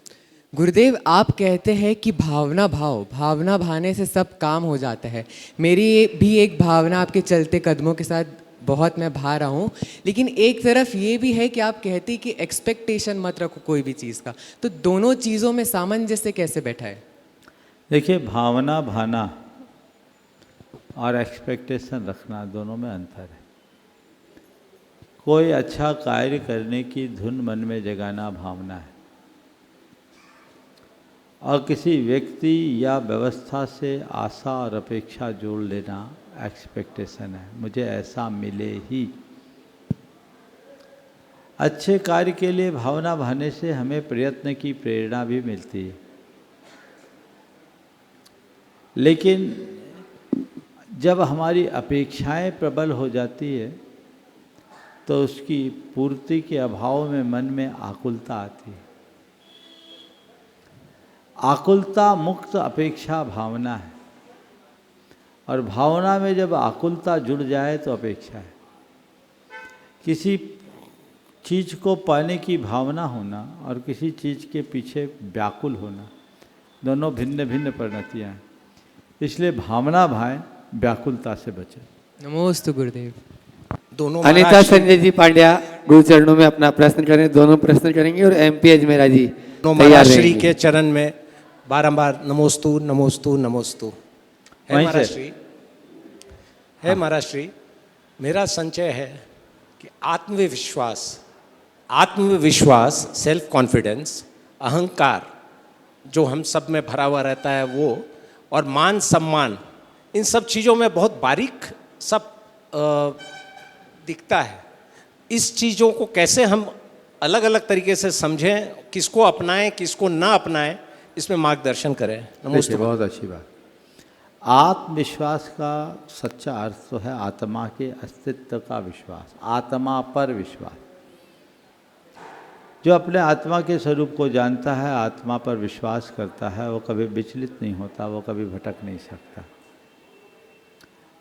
गुरुदेव, आप कहते हैं कि भावना भाने से सब काम हो जाता है। मेरी भी एक भावना आपके चलते कदमों के साथ बहुत मैं भा रहा हूँ, लेकिन एक तरफ ये भी है कि आप कहते हैं कि एक्सपेक्टेशन मत रखो कोई भी चीज़ का, तो दोनों चीज़ों में सामंजस्य कैसे बैठा है? देखिए, भावना भाना और एक्सपेक्टेशन रखना दोनों में अंतर है। कोई अच्छा कार्य करने की धुन मन में जगाना भावना है, और किसी व्यक्ति या व्यवस्था से आशा और अपेक्षा जोड़ लेना एक्सपेक्टेशन है। मुझे ऐसा मिले ही। अच्छे कार्य के लिए भावना भाने से हमें प्रयत्न की प्रेरणा भी मिलती है, लेकिन जब हमारी अपेक्षाएं प्रबल हो जाती है तो उसकी पूर्ति के अभाव में मन में आकुलता आती है। आकुलता मुक्त अपेक्षा भावना है, और भावना में जब आकुलता जुड़ जाए तो अपेक्षा है। किसी चीज़ को पाने की भावना होना और किसी चीज़ के पीछे व्याकुल होना, दोनों भिन्न भिन्न परिणतियाँ हैं। इसलिए भावना भाएं, व्याकुलता से बचें। नमोस्तु गुरुदेव। दोनों अनिता संजय जी पांड्या गुरु चरणों में अपना प्रश्न करें। दोनों प्रश्न करेंगे और MP अजमेरा जी तैयार श्री रहेंगे। के चरण में बारंबार नमोस्तु नमोस्तु नमोस्तु। है महाराज श्री, मेरा संचय है कि आत्मविश्वास, सेल्फ कॉन्फिडेंस, अहंकार जो हम सब में भरा हुआ रहता है वो, और मान सम्मान, इन सब चीज़ों में बहुत बारीक सब दिखता है। इस चीज़ों को कैसे हम अलग अलग तरीके से समझें, किसको अपनाएं किसको ना अपनाएं, इसमें मार्गदर्शन करें। नमस्ते। बहुत अच्छी बात। आत्मविश्वास का सच्चा अर्थ तो है आत्मा के अस्तित्व का विश्वास, आत्मा पर विश्वास। जो अपने आत्मा के स्वरूप को जानता है, आत्मा पर विश्वास करता है, वो कभी विचलित नहीं होता, वो कभी भटक नहीं सकता।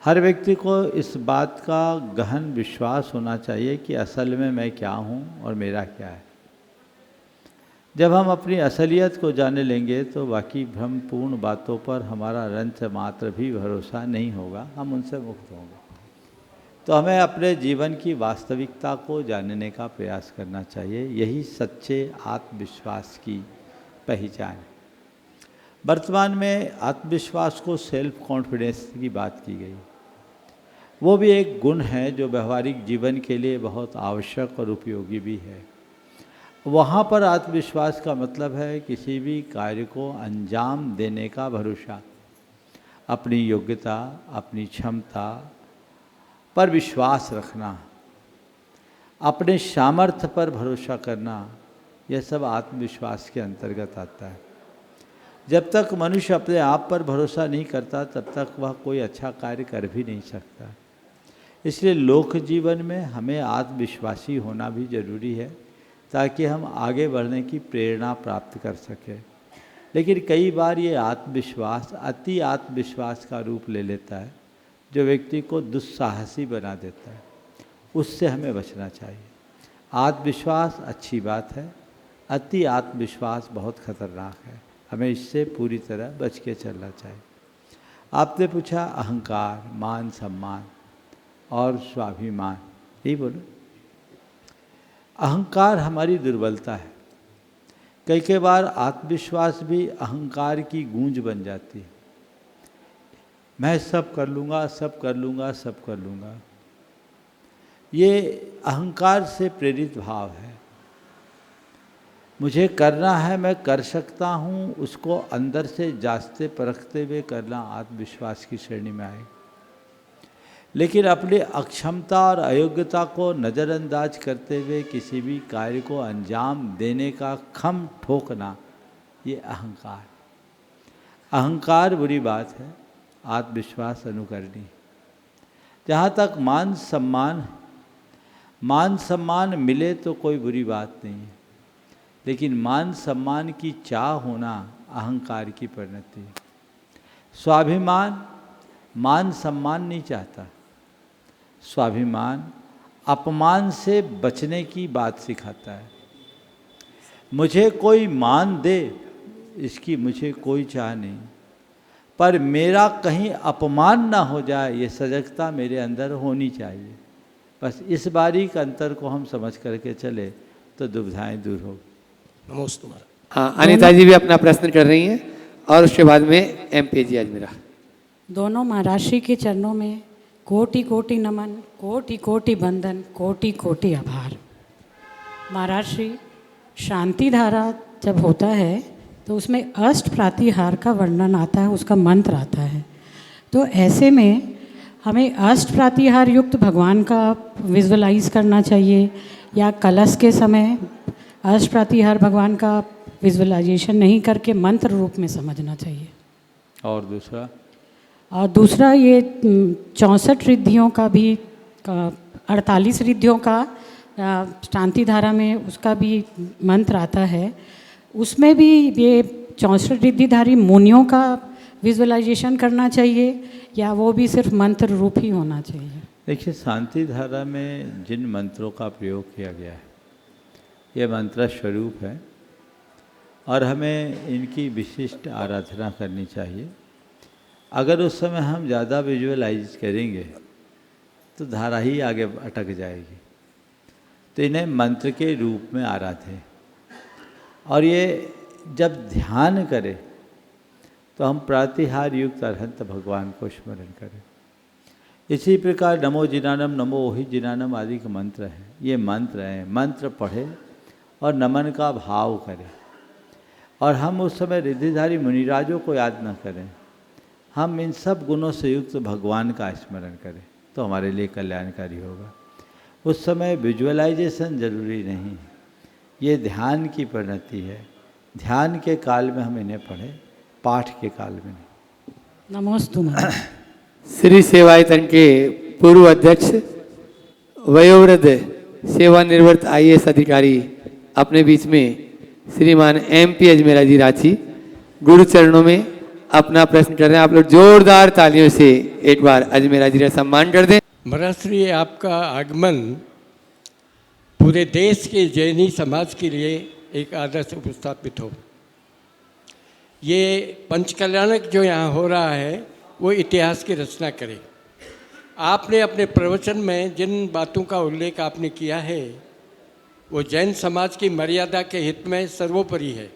हर व्यक्ति को इस बात का गहन विश्वास होना चाहिए कि असल में मैं क्या हूँ और मेरा क्या है। जब हम अपनी असलियत को जाने लेंगे तो बाकी भ्रमपूर्ण बातों पर हमारा रंच मात्र भी भरोसा नहीं होगा, हम उनसे मुक्त होंगे। तो हमें अपने जीवन की वास्तविकता को जानने का प्रयास करना चाहिए। यही सच्चे आत्मविश्वास की पहचान है। वर्तमान में आत्मविश्वास को सेल्फ कॉन्फिडेंस की बात की गई। वो भी एक गुण है जो व्यवहारिक जीवन के लिए बहुत आवश्यक और उपयोगी भी है। वहाँ पर आत्मविश्वास का मतलब है किसी भी कार्य को अंजाम देने का भरोसा, अपनी योग्यता, अपनी क्षमता पर विश्वास रखना, अपने सामर्थ्य पर भरोसा करना, यह सब आत्मविश्वास के अंतर्गत आता है। जब तक मनुष्य अपने आप पर भरोसा नहीं करता तब तक वह कोई अच्छा कार्य कर भी नहीं सकता। इसलिए लोक जीवन में हमें आत्मविश्वासी होना भी जरूरी है ताकि हम आगे बढ़ने की प्रेरणा प्राप्त कर सकें। लेकिन कई बार ये आत्मविश्वास अति आत्मविश्वास का रूप ले लेता है जो व्यक्ति को दुस्साहसी बना देता है। उससे हमें बचना चाहिए। आत्मविश्वास अच्छी बात है, अति आत्मविश्वास बहुत खतरनाक है। हमें इससे पूरी तरह बच के चलना चाहिए। आपने पूछा अहंकार, मान सम्मान और स्वाभिमान, यही बोलो। अहंकार हमारी दुर्बलता है। कई बार आत्मविश्वास भी अहंकार की गूंज बन जाती है। मैं सब कर लूँगा, सब कर लूँगा, सब कर लूँगा। ये अहंकार से प्रेरित भाव है। मुझे करना है, मैं कर सकता हूँ, उसको अंदर से जांचते परखते हुए करना आत्मविश्वास की श्रेणी में आए। लेकिन अपनी अक्षमता और अयोग्यता को नज़रअंदाज करते हुए किसी भी कार्य को अंजाम देने का खम ठोकना, ये अहंकार। अहंकार बुरी बात है, आत्मविश्वास अनुकरणीय। जहाँ तक मान सम्मान मिले तो कोई बुरी बात नहीं है, लेकिन मान सम्मान की चाह होना अहंकार की परिणति है। स्वाभिमान मान सम्मान नहीं चाहता। स्वाभिमान अपमान से बचने की बात सिखाता है। मुझे कोई मान दे इसकी मुझे कोई चाह नहीं, पर मेरा कहीं अपमान ना हो जाए ये सजगता मेरे अंदर होनी चाहिए। बस इस बारीक अंतर को हम समझ करके चले तो दुविधाएं दूर होगी। नमस्ते। हाँ, अनीता जी भी अपना प्रश्न कर रही हैं और उसके बाद में MP जी अजमेरा। दोनों महाराज श्री के चरणों में कोटि कोटि नमन, कोटि कोटि बंदन, कोटि कोटि आभार। महाराज श्री, शांति धारा जब होता है तो उसमें अष्ट प्रातिहार का वर्णन आता है, उसका मंत्र आता है। तो ऐसे में हमें अष्ट प्रातिहार युक्त भगवान का विजुअलाइज करना चाहिए या कलश के समय अष्ट प्रातिहार भगवान का विजुअलाइजेशन नहीं करके मंत्र रूप में समझना चाहिए। और दूसरा ये 64 रिद्धियों का भी 48 रिद्धियों का शांति धारा में उसका भी मंत्र आता है। उसमें भी ये 64 रिद्धिधारी मुनियों का विजुअलाइजेशन करना चाहिए या वो भी सिर्फ मंत्र रूप ही होना चाहिए? देखिए, शांति धारा में जिन मंत्रों का प्रयोग किया गया है ये मंत्र स्वरूप है और हमें इनकी विशिष्ट आराधना करनी चाहिए। अगर उस समय हम ज़्यादा विजुअलाइज करेंगे तो धारा ही आगे अटक जाएगी। तो इन्हें मंत्र के रूप में आराधें और ये जब ध्यान करें तो हम प्रातिहार युक्त अरहंत भगवान को स्मरण करें। इसी प्रकार नमो जिनानम, नमो ओहि जिनानम आदि के मंत्र हैं। ये मंत्र हैं, मंत्र पढ़े और नमन का भाव करें। और हम उस समय रिद्धिधारी मुनिराजों को याद न करें, हम इन सब गुणों से युक्त भगवान का स्मरण करें तो हमारे लिए कल्याणकारी होगा। उस समय विजुअलाइजेशन जरूरी नहीं है, ये ध्यान की परिणति है। ध्यान के काल में हम इन्हें पढ़ें, पाठ के काल में नहीं। नमोस्तु। श्री सेवायतन के पूर्व अध्यक्ष वयोवृद्ध सेवानिवृत्त IAS अधिकारी अपने बीच में श्रीमान MP अजमेरा जी रांची गुरु चरणों में अपना प्रश्न कर रहे हैं। आप लोग जोरदार तालियों से एक बार अजमेरा जी का सम्मान कर दें। महाराज श्री, आपका आगमन पूरे देश के जैनी समाज के लिए एक आदर्श उपस्थापित हो। ये पंचकल्याणक जो यहाँ हो रहा है वो इतिहास की रचना करे। आपने अपने प्रवचन में जिन बातों का उल्लेख आपने किया है वो जैन समाज की मर्यादा के हित में सर्वोपरि है,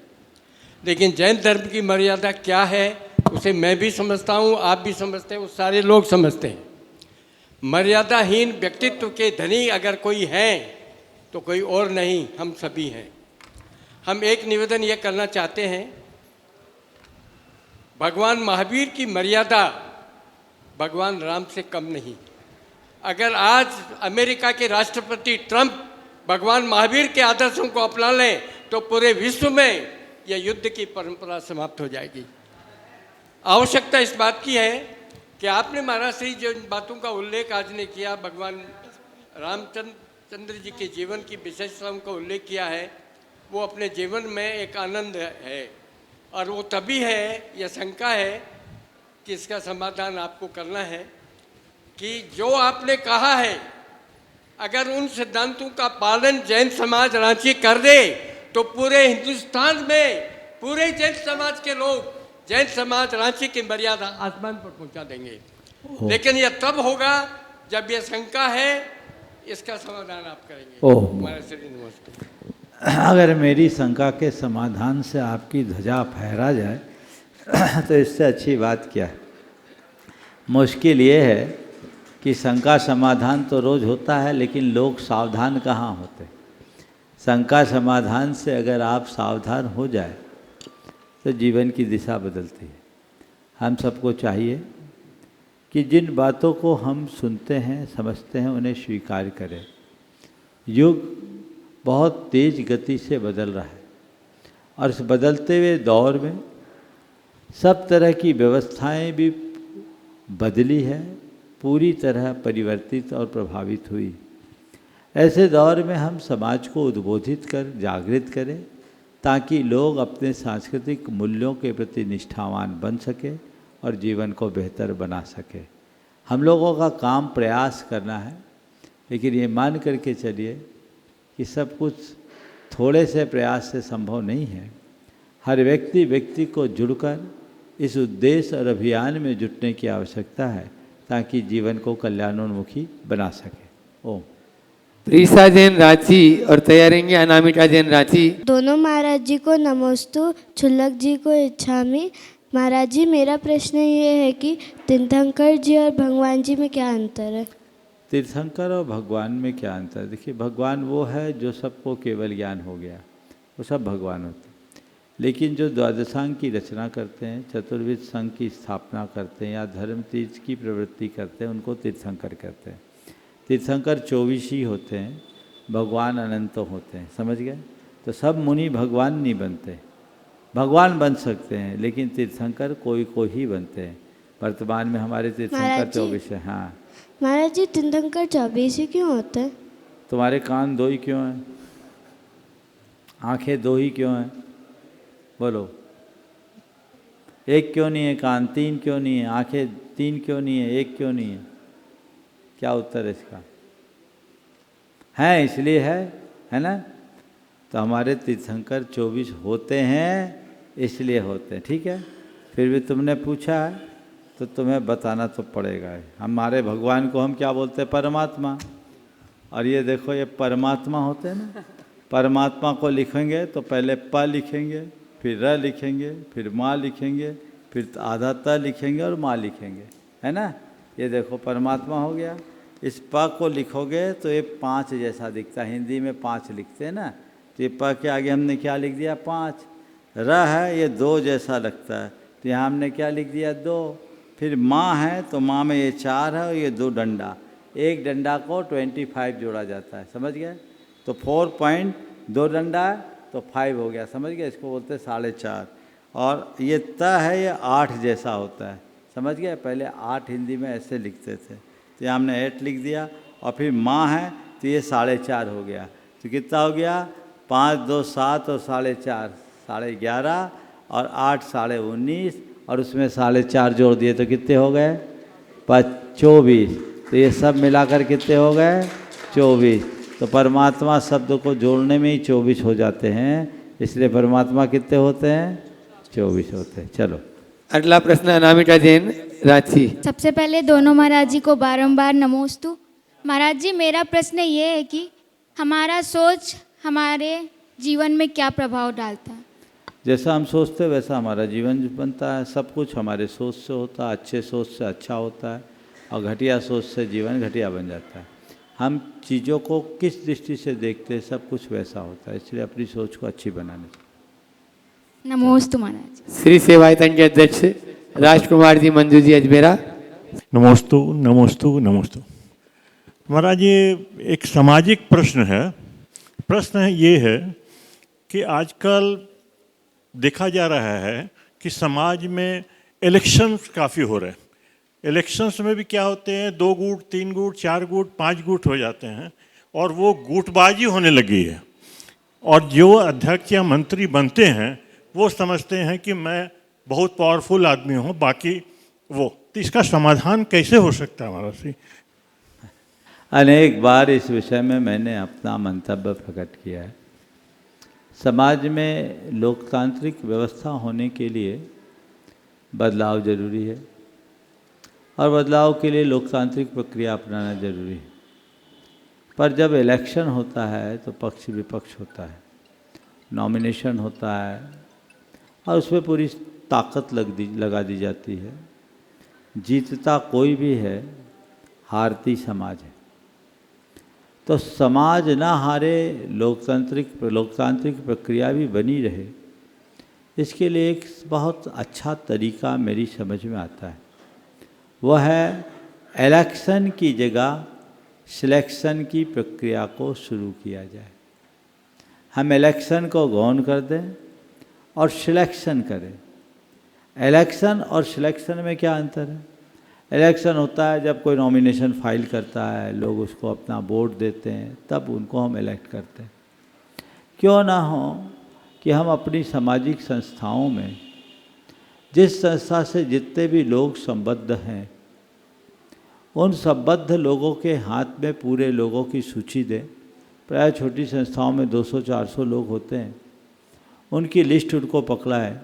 लेकिन जैन धर्म की मर्यादा क्या है उसे मैं भी समझता हूँ, आप भी समझते हैं, वो सारे लोग समझते हैं। मर्यादाहीन व्यक्तित्व के धनी अगर कोई है तो कोई और नहीं, हम सभी हैं। हम एक निवेदन ये करना चाहते हैं, भगवान महावीर की मर्यादा भगवान राम से कम नहीं। अगर आज अमेरिका के राष्ट्रपति ट्रंप भगवान महावीर के आदर्शों को अपना लें तो पूरे विश्व में यह युद्ध की परंपरा समाप्त हो जाएगी। आवश्यकता इस बात की है कि आपने महाराज श्री जो इन बातों का उल्लेख आज ने किया, भगवान रामचंद्र जी के जीवन की विशेषताओं का उल्लेख किया है, वो अपने जीवन में एक आनंद है और वो तभी है, यह शंका है कि इसका समाधान आपको करना है कि जो आपने कहा है अगर उन सिद्धांतों का पालन जैन समाज रांची कर दे तो पूरे हिंदुस्तान में पूरे जैन समाज के लोग जैन समाज रांची की मर्यादा आसमान पर पहुंचा देंगे। लेकिन यह तब होगा जब यह शंका है, इसका समाधान आप करेंगे। हमारे श्री नमस्ते। अगर मेरी शंका के समाधान से आपकी ध्वजा फहरा जाए तो इससे अच्छी बात क्या है। मुश्किल ये है कि शंका समाधान तो रोज़ होता है लेकिन लोग सावधान कहाँ होते। शंका समाधान से अगर आप सावधान हो जाए तो जीवन की दिशा बदलती है। हम सबको चाहिए कि जिन बातों को हम सुनते हैं समझते हैं उन्हें स्वीकार करें। युग बहुत तेज़ गति से बदल रहा है और इस बदलते हुए दौर में सब तरह की व्यवस्थाएं भी बदली है, पूरी तरह परिवर्तित और प्रभावित हुई। ऐसे दौर में हम समाज को उद्बोधित कर जागृत करें ताकि लोग अपने सांस्कृतिक मूल्यों के प्रति निष्ठावान बन सके और जीवन को बेहतर बना सके। हम लोगों का काम प्रयास करना है, लेकिन ये मान करके चलिए कि सब कुछ थोड़े से प्रयास से संभव नहीं है। हर व्यक्ति व्यक्ति को जुड़कर इस उद्देश्य और अभियान में जुटने की आवश्यकता है ताकि जीवन को कल्याणोन्मुखी बना सके। ओम। प्रीसा जैन रांची और तैयारेंगे अनामिका जैन रांची। दोनों महाराज जी को नमोस्तु, छुल्लक जी को इच्छामी। महाराज जी, मेरा प्रश्न ये है कि तीर्थंकर जी और भगवान जी में क्या अंतर है? तीर्थंकर और भगवान में क्या अंतर है? देखिए, भगवान वो है जो सबको केवल ज्ञान हो गया, वो सब भगवान होते हैं। लेकिन जो द्वादशांग की रचना करते हैं, चतुर्विध संघ की स्थापना करते हैं या धर्म तीर्थ की प्रवृत्ति करते हैं, उनको तीर्थंकर कहते हैं। तीर्थंकर 24 ही होते हैं, भगवान अनंत होते हैं। समझ गए? तो सब मुनि भगवान नहीं बनते, भगवान बन सकते हैं, लेकिन तीर्थंकर कोई को ही बनते हैं। वर्तमान में हमारे तीर्थंकर 24 हैं। हाँ महाराज जी, तीर्थंकर 24 ही क्यों होते हैं? तुम्हारे कान 2 ही क्यों हैं? आंखें 2 ही क्यों हैं? बोलो। 1 क्यों नहीं है? कान 3 क्यों नहीं है? आंखें 3 क्यों नहीं है? 1 क्यों नहीं है? क्या उत्तर है इसका? है इसलिए है ना? तो हमारे तीर्थंकर 24 होते हैं, इसलिए होते हैं। ठीक है, फिर भी तुमने पूछा है तो तुम्हें बताना तो पड़ेगा। हमारे भगवान को हम क्या बोलते हैं? परमात्मा। और ये देखो, ये परमात्मा होते हैं ना। परमात्मा को लिखेंगे तो पहले प लिखेंगे, फिर र लिखेंगे, फिर माँ लिखेंगे, फिर आधा त लिखेंगे और माँ लिखेंगे, है ना। ये देखो परमात्मा हो गया। इस प को लिखोगे तो ये 5 जैसा दिखता है। हिंदी में 5 लिखते हैं ना, तो ये प के आगे हमने क्या लिख दिया? 5। र है, ये 2 जैसा लगता है, तो यहाँ हमने क्या लिख दिया? 2। फिर माँ है तो माँ में ये 4 है और ये 2 डंडा, एक डंडा को 25 जोड़ा जाता है। समझ गए? तो 4 पॉइंट 2 डंडा है तो 5 हो गया। समझ गए? इसको बोलते हैं 4.5। और ये त है, ये 8 जैसा होता है। समझ गए? पहले 8 हिंदी में ऐसे लिखते थे, तो यहाँ हमने 8 लिख दिया। और फिर माँ है तो ये 4.5 हो गया। तो कितना हो गया? 5 2 7 और 4.5 11.5 और 8 19.5 और उसमें 4.5 जोड़ दिए तो कितने हो गए? 24। तो ये सब मिलाकर कितने हो गए? 24। तो परमात्मा शब्द को जोड़ने में ही 24 हो जाते हैं, इसलिए परमात्मा कितने होते हैं? 24 होते हैं। चलो अगला प्रश्न अनामिका जैन रांची। सबसे पहले दोनों महाराज जी को बारंबार नमोस्तु। महाराज जी, मेरा प्रश्न ये है कि हमारा सोच हमारे जीवन में क्या प्रभाव डालता है? जैसा हम सोचते हैं वैसा हमारा जीवन बनता है। सब कुछ हमारे सोच से होता है। अच्छे सोच से अच्छा होता है और घटिया सोच से जीवन घटिया बन जाता है। हम चीज़ों को किस दृष्टि से देखते हैं, सब कुछ वैसा होता है। इसलिए अपनी सोच को अच्छी बनानी चाहिए। नमोस्तु महाराज। श्री सेवायतन के अध्यक्ष राजकुमार जी मंजू जी अजमेरा। नमोस्तु नमोस्तु नमोस्तु। महाराज, ये एक सामाजिक प्रश्न है। प्रश्न ये है कि आजकल देखा जा रहा है कि समाज में इलेक्शंस काफ़ी हो रहे हैं। इलेक्शंस में भी क्या होते हैं? 2 गुट, 3 गुट, 4 गुट, 5 गुट हो जाते हैं और वो गुटबाजी होने लगी है। और जो अध्यक्ष या मंत्री बनते हैं वो समझते हैं कि मैं बहुत पावरफुल आदमी हूँ, बाकी वो। तो इसका समाधान कैसे हो सकता है महाराज जी? अनेक बार इस विषय में मैंने अपना मंतव्य प्रकट किया है। समाज में लोकतांत्रिक व्यवस्था होने के लिए बदलाव जरूरी है और बदलाव के लिए लोकतांत्रिक प्रक्रिया अपनाना जरूरी है। पर जब इलेक्शन होता है तो पक्ष विपक्ष होता है, नॉमिनेशन होता है और उसमें पूरी ताकत लगा दी जाती है। जीतता कोई भी है, हारती समाज है। तो समाज ना हारे, लोकतांत्रिक प्रक्रिया भी बनी रहे, इसके लिए एक बहुत अच्छा तरीका मेरी समझ में आता है। वह है इलेक्शन की जगह सिलेक्शन की प्रक्रिया को शुरू किया जाए। हम इलेक्शन को गौण कर दें और सिलेक्शन करें। इलेक्शन और सिलेक्शन में क्या अंतर है? इलेक्शन होता है जब कोई नॉमिनेशन फाइल करता है, लोग उसको अपना वोट देते हैं, तब उनको हम इलेक्ट करते हैं। क्यों ना हो कि हम अपनी सामाजिक संस्थाओं में जिस संस्था से जितने भी लोग संबद्ध हैं, उन संबद्ध लोगों के हाथ में पूरे लोगों की सूची दें। प्राय छोटी संस्थाओं में 200-400 लोग होते हैं। उनकी लिस्ट उनको पकड़ाए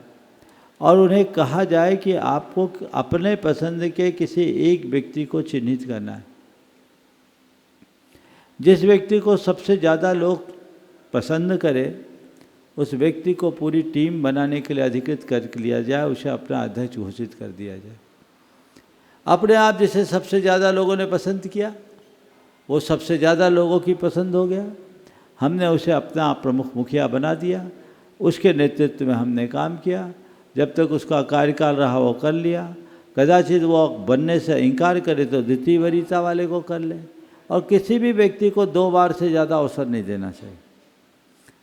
और उन्हें कहा जाए कि आपको अपने पसंद के किसी एक व्यक्ति को चिन्हित करना है। जिस व्यक्ति को सबसे ज़्यादा लोग पसंद करें उस व्यक्ति को पूरी टीम बनाने के लिए अधिकृत कर लिया जाए, उसे अपना अध्यक्ष घोषित कर दिया जाए। अपने आप जिसे सबसे ज़्यादा लोगों ने पसंद किया वो सबसे ज़्यादा लोगों की पसंद हो गया, हमने उसे अपना प्रमुख मुखिया बना दिया, उसके नेतृत्व में हमने काम किया, जब तक उसका कार्यकाल रहा वो कर लिया। कदाचित वो बनने से इनकार करे तो द्वितीय वरीयता वाले को कर ले, और किसी भी व्यक्ति को 2 बार से ज़्यादा अवसर नहीं देना चाहिए।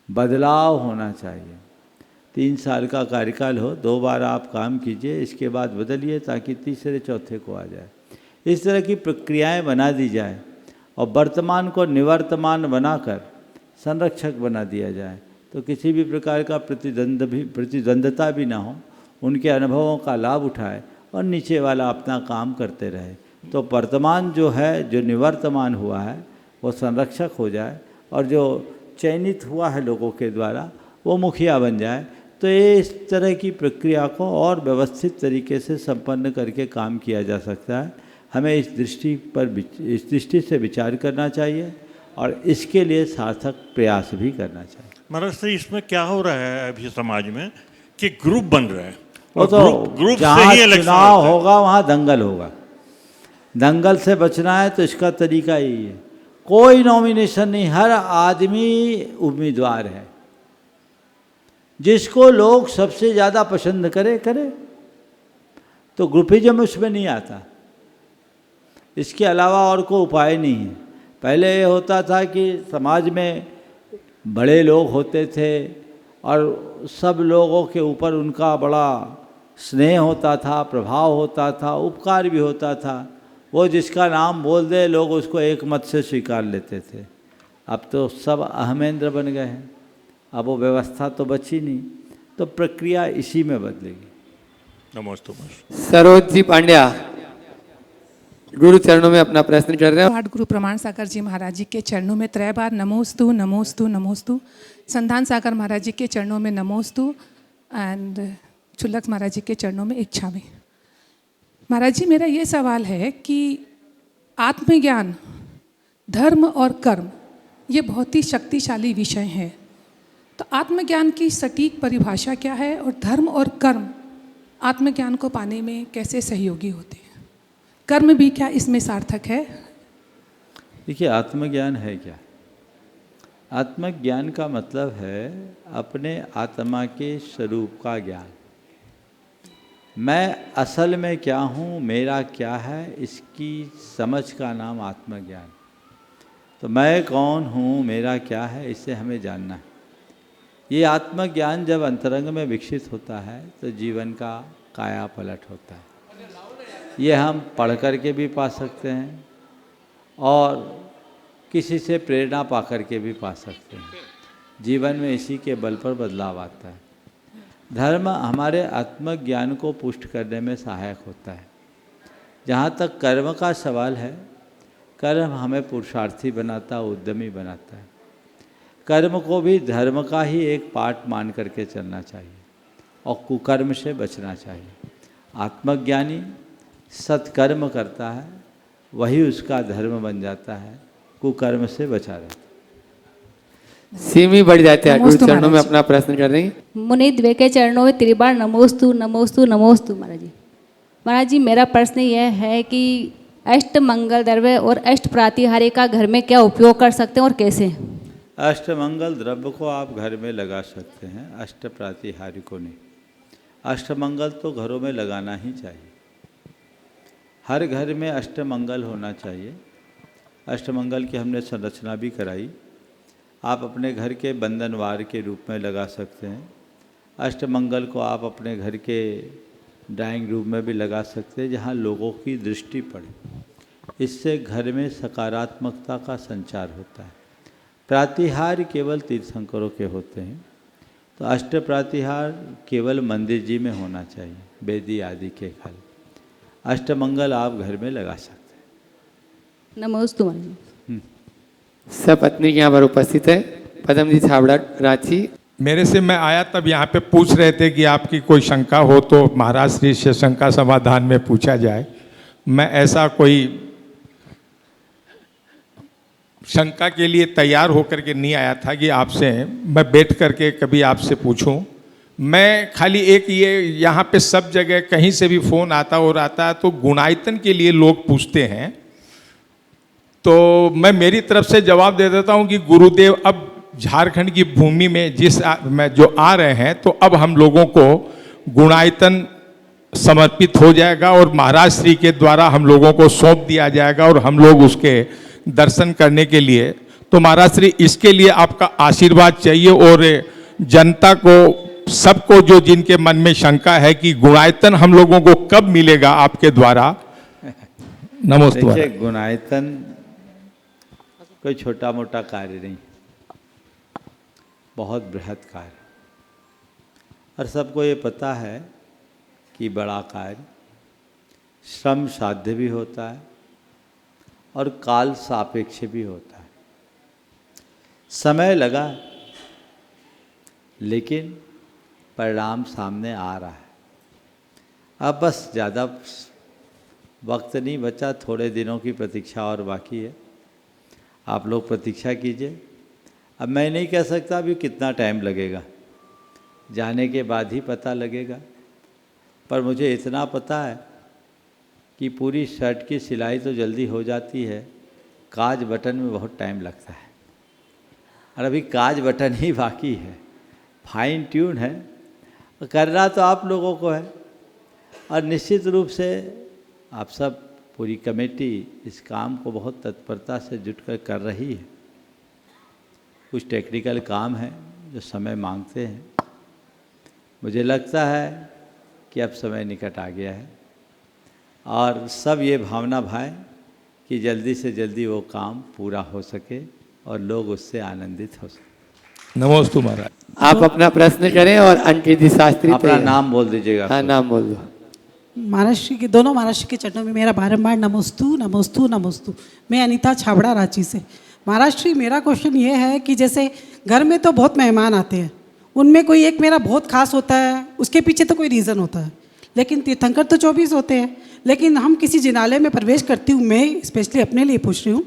बदलाव होना चाहिए। 3 साल का कार्यकाल हो, 2 बार आप काम कीजिए, इसके बाद बदलिए ताकि तीसरे चौथे को आ जाए। इस तरह की प्रक्रियाएं बना दी जाए और वर्तमान को निवर्तमान बनाकर संरक्षक बना दिया जाए, तो किसी भी प्रकार का प्रतिद्वंदता भी ना हो, उनके अनुभवों का लाभ उठाए और नीचे वाला अपना काम करते रहे। तो वर्तमान जो है, जो निवर्तमान हुआ है वो संरक्षक हो जाए और जो चयनित हुआ है लोगों के द्वारा वो मुखिया बन जाए। तो ये इस तरह की प्रक्रिया को और व्यवस्थित तरीके से संपन्न करके काम किया जा सकता है। हमें इस दृष्टि से विचार करना चाहिए और इसके लिए सार्थक प्रयास भी करना चाहिए। महाराज श्री, इसमें क्या हो रहा है अभी समाज में कि ग्रुप बन रहा है, वो तो ग्रुप जहाँ से ही चुनाव होगा वहाँ दंगल होगा। दंगल से बचना है तो इसका तरीका यही है, कोई नॉमिनेशन नहीं, हर आदमी उम्मीदवार है, जिसको लोग सबसे ज़्यादा पसंद करे। तो ग्रुपिज्म उसमें नहीं आता, इसके अलावा और कोई उपाय नहीं है। पहले ये होता था कि समाज में बड़े लोग होते थे और सब लोगों के ऊपर उनका बड़ा स्नेह होता था, प्रभाव होता था, उपकार भी होता था। वो जिसका नाम बोल दे लोग उसको एक मत से स्वीकार लेते थे। अब तो सब अहमेंद्र बन गए हैं, अब वो व्यवस्था तो बची नहीं, तो प्रक्रिया इसी में बदलेगी। नमस्ते। सरोज जी पांड्या गुरु चरणों में अपना प्रश्न कर रहे हैं। पाठ गुरु प्रमाण सागर जी महाराज जी के चरणों में 3 बार नमोस्तु नमोस्तु नमोस्तु, संधान सागर महाराज जी के चरणों में नमोस्तु एंड चुल्लक महाराज जी के चरणों में इच्छामि। महाराज जी, मेरा ये सवाल है कि आत्मज्ञान, धर्म और कर्म ये बहुत ही शक्तिशाली विषय हैं, तो आत्मज्ञान की सटीक परिभाषा क्या है और धर्म और कर्म आत्मज्ञान को पाने में कैसे सहयोगी होते हैं? कर्म भी क्या इसमें सार्थक है? देखिए, आत्मज्ञान है क्या? आत्मज्ञान का मतलब है अपने आत्मा के स्वरूप का ज्ञान। मैं असल में क्या हूँ, मेरा क्या है, इसकी समझ का नाम आत्मज्ञान। तो मैं कौन हूँ, मेरा क्या है, इससे हमें जानना है। ये आत्मज्ञान जब अंतरंग में विकसित होता है तो जीवन का काया पलट होता है। ये हम पढ़ कर के भी पा सकते हैं और किसी से प्रेरणा पा कर के भी पा सकते हैं। जीवन में इसी के बल पर बदलाव आता है। धर्म हमारे आत्मज्ञान को पुष्ट करने में सहायक होता है। जहाँ तक कर्म का सवाल है, कर्म हमें पुरुषार्थी बनाता, उद्यमी बनाता है। कर्म को भी धर्म का ही एक पार्ट मान करके चलना चाहिए और कुकर्म से बचना चाहिए। आत्मज्ञानी सत्कर्म करता है, वही उसका धर्म बन जाता है, कुकर्म से बचा रहता है। सीमी बढ़ जाते हैं। गुरु चरणों में अपना प्रश्न कर रही हैं। मुनि द्वे के चरणों में 3 बार नमोस्तु नमोस्तु नमोस्तु। महाराज जी, महाराज जी, मेरा प्रश्न यह है कि अष्ट मंगल द्रव्य और अष्ट प्रातिहार्य का घर में क्या उपयोग कर सकते हैं और कैसे? अष्टमंगल द्रव्य को आप घर में लगा सकते हैं, अष्ट प्रातिहार्य को नहीं। अष्टमंगल तो घरों में लगाना ही चाहिए। हर घर में अष्टमंगल होना चाहिए। अष्टमंगल की हमने संरचना भी कराई। आप अपने घर के बंधनवार के रूप में लगा सकते हैं। अष्टमंगल को आप अपने घर के ड्राइंग रूम में भी लगा सकते हैं, जहाँ लोगों की दृष्टि पड़े। इससे घर में सकारात्मकता का संचार होता है। प्रातिहार केवल तीर्थंकरों के होते हैं, तो अष्ट प्रातिहार केवल मंदिर जी में होना चाहिए, वेदी आदि के घर। अष्टमंगल आप घर में लगा सकते हैं। नमोस्तु महाराज जी। सब पत्नी यहाँ पर उपस्थित है। पदम जी छाबड़ा रांची। मेरे से मैं आया तब यहाँ पे पूछ रहे थे कि आपकी कोई शंका हो तो महाराज श्री से शंका समाधान में पूछा जाए। मैं ऐसा कोई शंका के लिए तैयार होकर के नहीं आया था कि आपसे मैं बैठ करके कभी आपसे पूछूं। मैं खाली एक ये यहाँ पे सब जगह कहीं से भी फ़ोन आता और आता है तो गुणायतन के लिए लोग पूछते हैं, तो मैं मेरी तरफ से जवाब दे देता हूँ कि गुरुदेव अब झारखंड की भूमि में में जो आ रहे हैं तो अब हम लोगों को गुणायतन समर्पित हो जाएगा और महाराज श्री के द्वारा हम लोगों को सौंप दिया जाएगा और हम लोग उसके दर्शन करने के लिए, तो महाराज श्री इसके लिए आपका आशीर्वाद चाहिए और जनता को सबको जो जिनके मन में शंका है कि गुणायतन हम लोगों को कब मिलेगा आपके द्वारा। नमस्ते। देखिए, गुणायतन कोई छोटा मोटा कार्य नहीं, बहुत बृहद कार्य, और सबको ये पता है कि बड़ा कार्य श्रम साध्य भी होता है और काल सापेक्ष भी होता है। समय लगा लेकिन परिणाम सामने आ रहा है। अब बस ज़्यादा वक्त नहीं बचा, थोड़े दिनों की प्रतीक्षा और बाकी है। आप लोग प्रतीक्षा कीजिए। अब मैं नहीं कह सकता अभी कितना टाइम लगेगा, जाने के बाद ही पता लगेगा, पर मुझे इतना पता है कि पूरी शर्ट की सिलाई तो जल्दी हो जाती है, काज बटन में बहुत टाइम लगता है, और अभी काज बटन ही बाकी है। फाइन ट्यून है, करना तो आप लोगों को है, और निश्चित रूप से आप सब पूरी कमेटी इस काम को बहुत तत्परता से जुटकर कर रही है। कुछ टेक्निकल काम है जो समय मांगते हैं। मुझे लगता है कि अब समय निकट आ गया है और सब ये भावना भाएं कि जल्दी से जल्दी वो काम पूरा हो सके और लोग उससे आनंदित हो सके। नमोस्तु महाराज। आप अपना प्रश्न करें और अंकित शास्त्री अपना नाम बोल दीजिएगा। हाँ, नाम बोल दो। महाराष्ट्र के दोनों महाराष्ट्र के चरणों में मेरा बारंबार नमोस्तु नमोस्तु नमोस्तु। मैं अनीता छाबड़ा रांची से। महाराष्ट्र, मेरा क्वेश्चन ये है कि जैसे घर में तो बहुत मेहमान आते हैं, उनमें कोई एक मेरा बहुत खास होता है, उसके पीछे तो कोई रीज़न होता है, लेकिन तीर्थंकर तो 24 होते हैं। लेकिन हम किसी जिनालय में प्रवेश करती हूँ, मैं स्पेशली अपने लिए पूछ रही हूँ,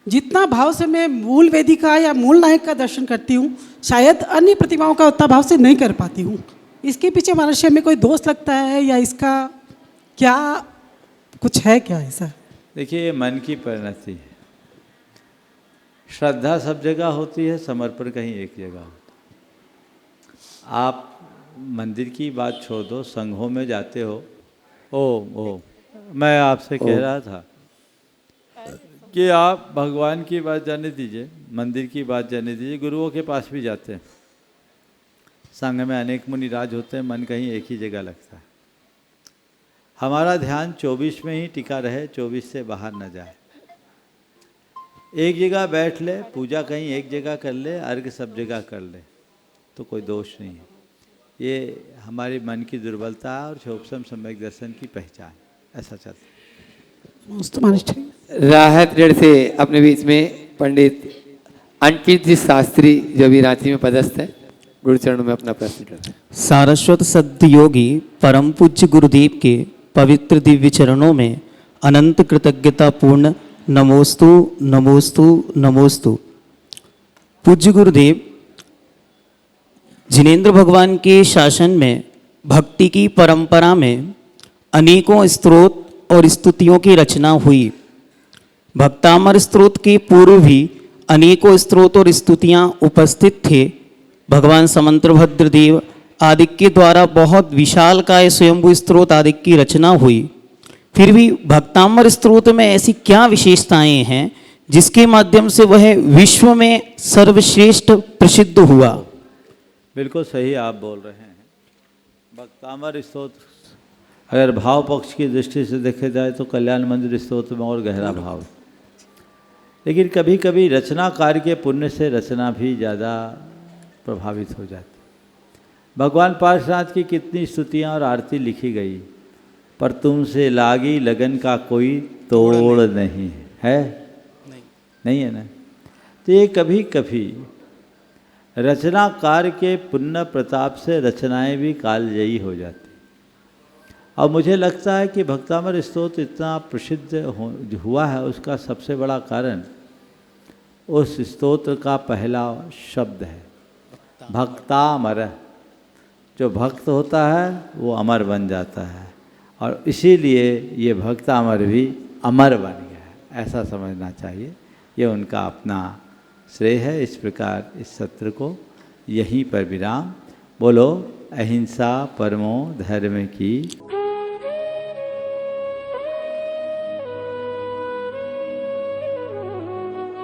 जितना भाव से मैं मूल वेदिका या मूल नायक का दर्शन करती हूँ, शायद अन्य प्रतिमाओं का उतना भाव से नहीं कर पाती हूँ। इसके पीछे महाराष्ट्र में कोई दोष लगता है या इसका क्या कुछ है क्या ऐसा? देखिए, ये मन की परिणति है। श्रद्धा सब जगह होती है, समर्पण कहीं एक जगह होता है। आप मंदिर की बात छोड़ दो, संघों में जाते हो। मैं आपसे कह रहा था कि आप भगवान की बात जाने दीजिए, मंदिर की बात जाने दीजिए। गुरुओं के पास भी जाते हैं, संघ में अनेक मुनिराज होते हैं, मन कहीं एक ही जगह लगता है। हमारा ध्यान 24 में ही टिका रहे, 24 से बाहर न जाए। एक जगह बैठ ले, पूजा कहीं एक जगह कर ले, अर्घ सब जगह कर ले, तो कोई दोष नहीं है। ये हमारे मन की दुर्बलता है और क्षोभसम सम्यक दर्शन की पहचान, ऐसा चलता। राहत ऋण से अपने बीच में पंडित अंकित जी शास्त्री जो भी रांची में पदस्थ है, गुरुचरणों में अपना प्रश्न करते हैं। सारस्वत सद्य योगी परम पूज्य गुरुदेव के पवित्र दिव्य चरणों में अनंत कृतज्ञता पूर्ण नमोस्तु नमोस्तु नमोस्तु। पूज्य गुरुदेव, जिनेंद्र भगवान के शासन में भक्ति की परंपरा में अनेकों स्तोत्र और स्तुतियों की रचना हुई। भक्तामर स्तोत्र के पूर्व भी अनेकों स्तोत्र और स्तुतियाँ उपस्थित थे। भगवान समंतभद्र देव आदि के द्वारा बहुत विशालकाय स्वयंभू स्तोत्र आदि की रचना हुई। फिर भी भक्तामर स्तोत्र में ऐसी क्या विशेषताएं हैं जिसके माध्यम से वह विश्व में सर्वश्रेष्ठ प्रसिद्ध हुआ? बिल्कुल सही आप बोल रहे हैं। भक्तामर स्तोत्र अगर भाव पक्ष की दृष्टि से देखे जाए तो कल्याण मंदिर स्तोत्र में और गहरा भाव है, लेकिन कभी कभी रचनाकार के पुण्य से रचना भी ज़्यादा प्रभावित हो जाती। भगवान पार्श्वनाथ की कितनी स्तुतियाँ और आरती लिखी गई, पर तुमसे लागी लगन का कोई तोड़ नहीं है। नहीं है ना? तो ये कभी कभी रचनाकार के पुण्य प्रताप से रचनाएं भी कालजयी हो जाती। और मुझे लगता है कि भक्तामर स्तोत्र इतना प्रसिद्ध हुआ है, उसका सबसे बड़ा कारण उस स्तोत्र का पहला शब्द है भक्तामर। जो भक्त होता है वो अमर बन जाता है, और इसीलिए ये भक्तामर भी अमर बन गया है, ऐसा समझना चाहिए। ये उनका अपना श्रेय है। इस प्रकार इस सत्र को यहीं पर विराम। बोलो अहिंसा परमो धर्म की।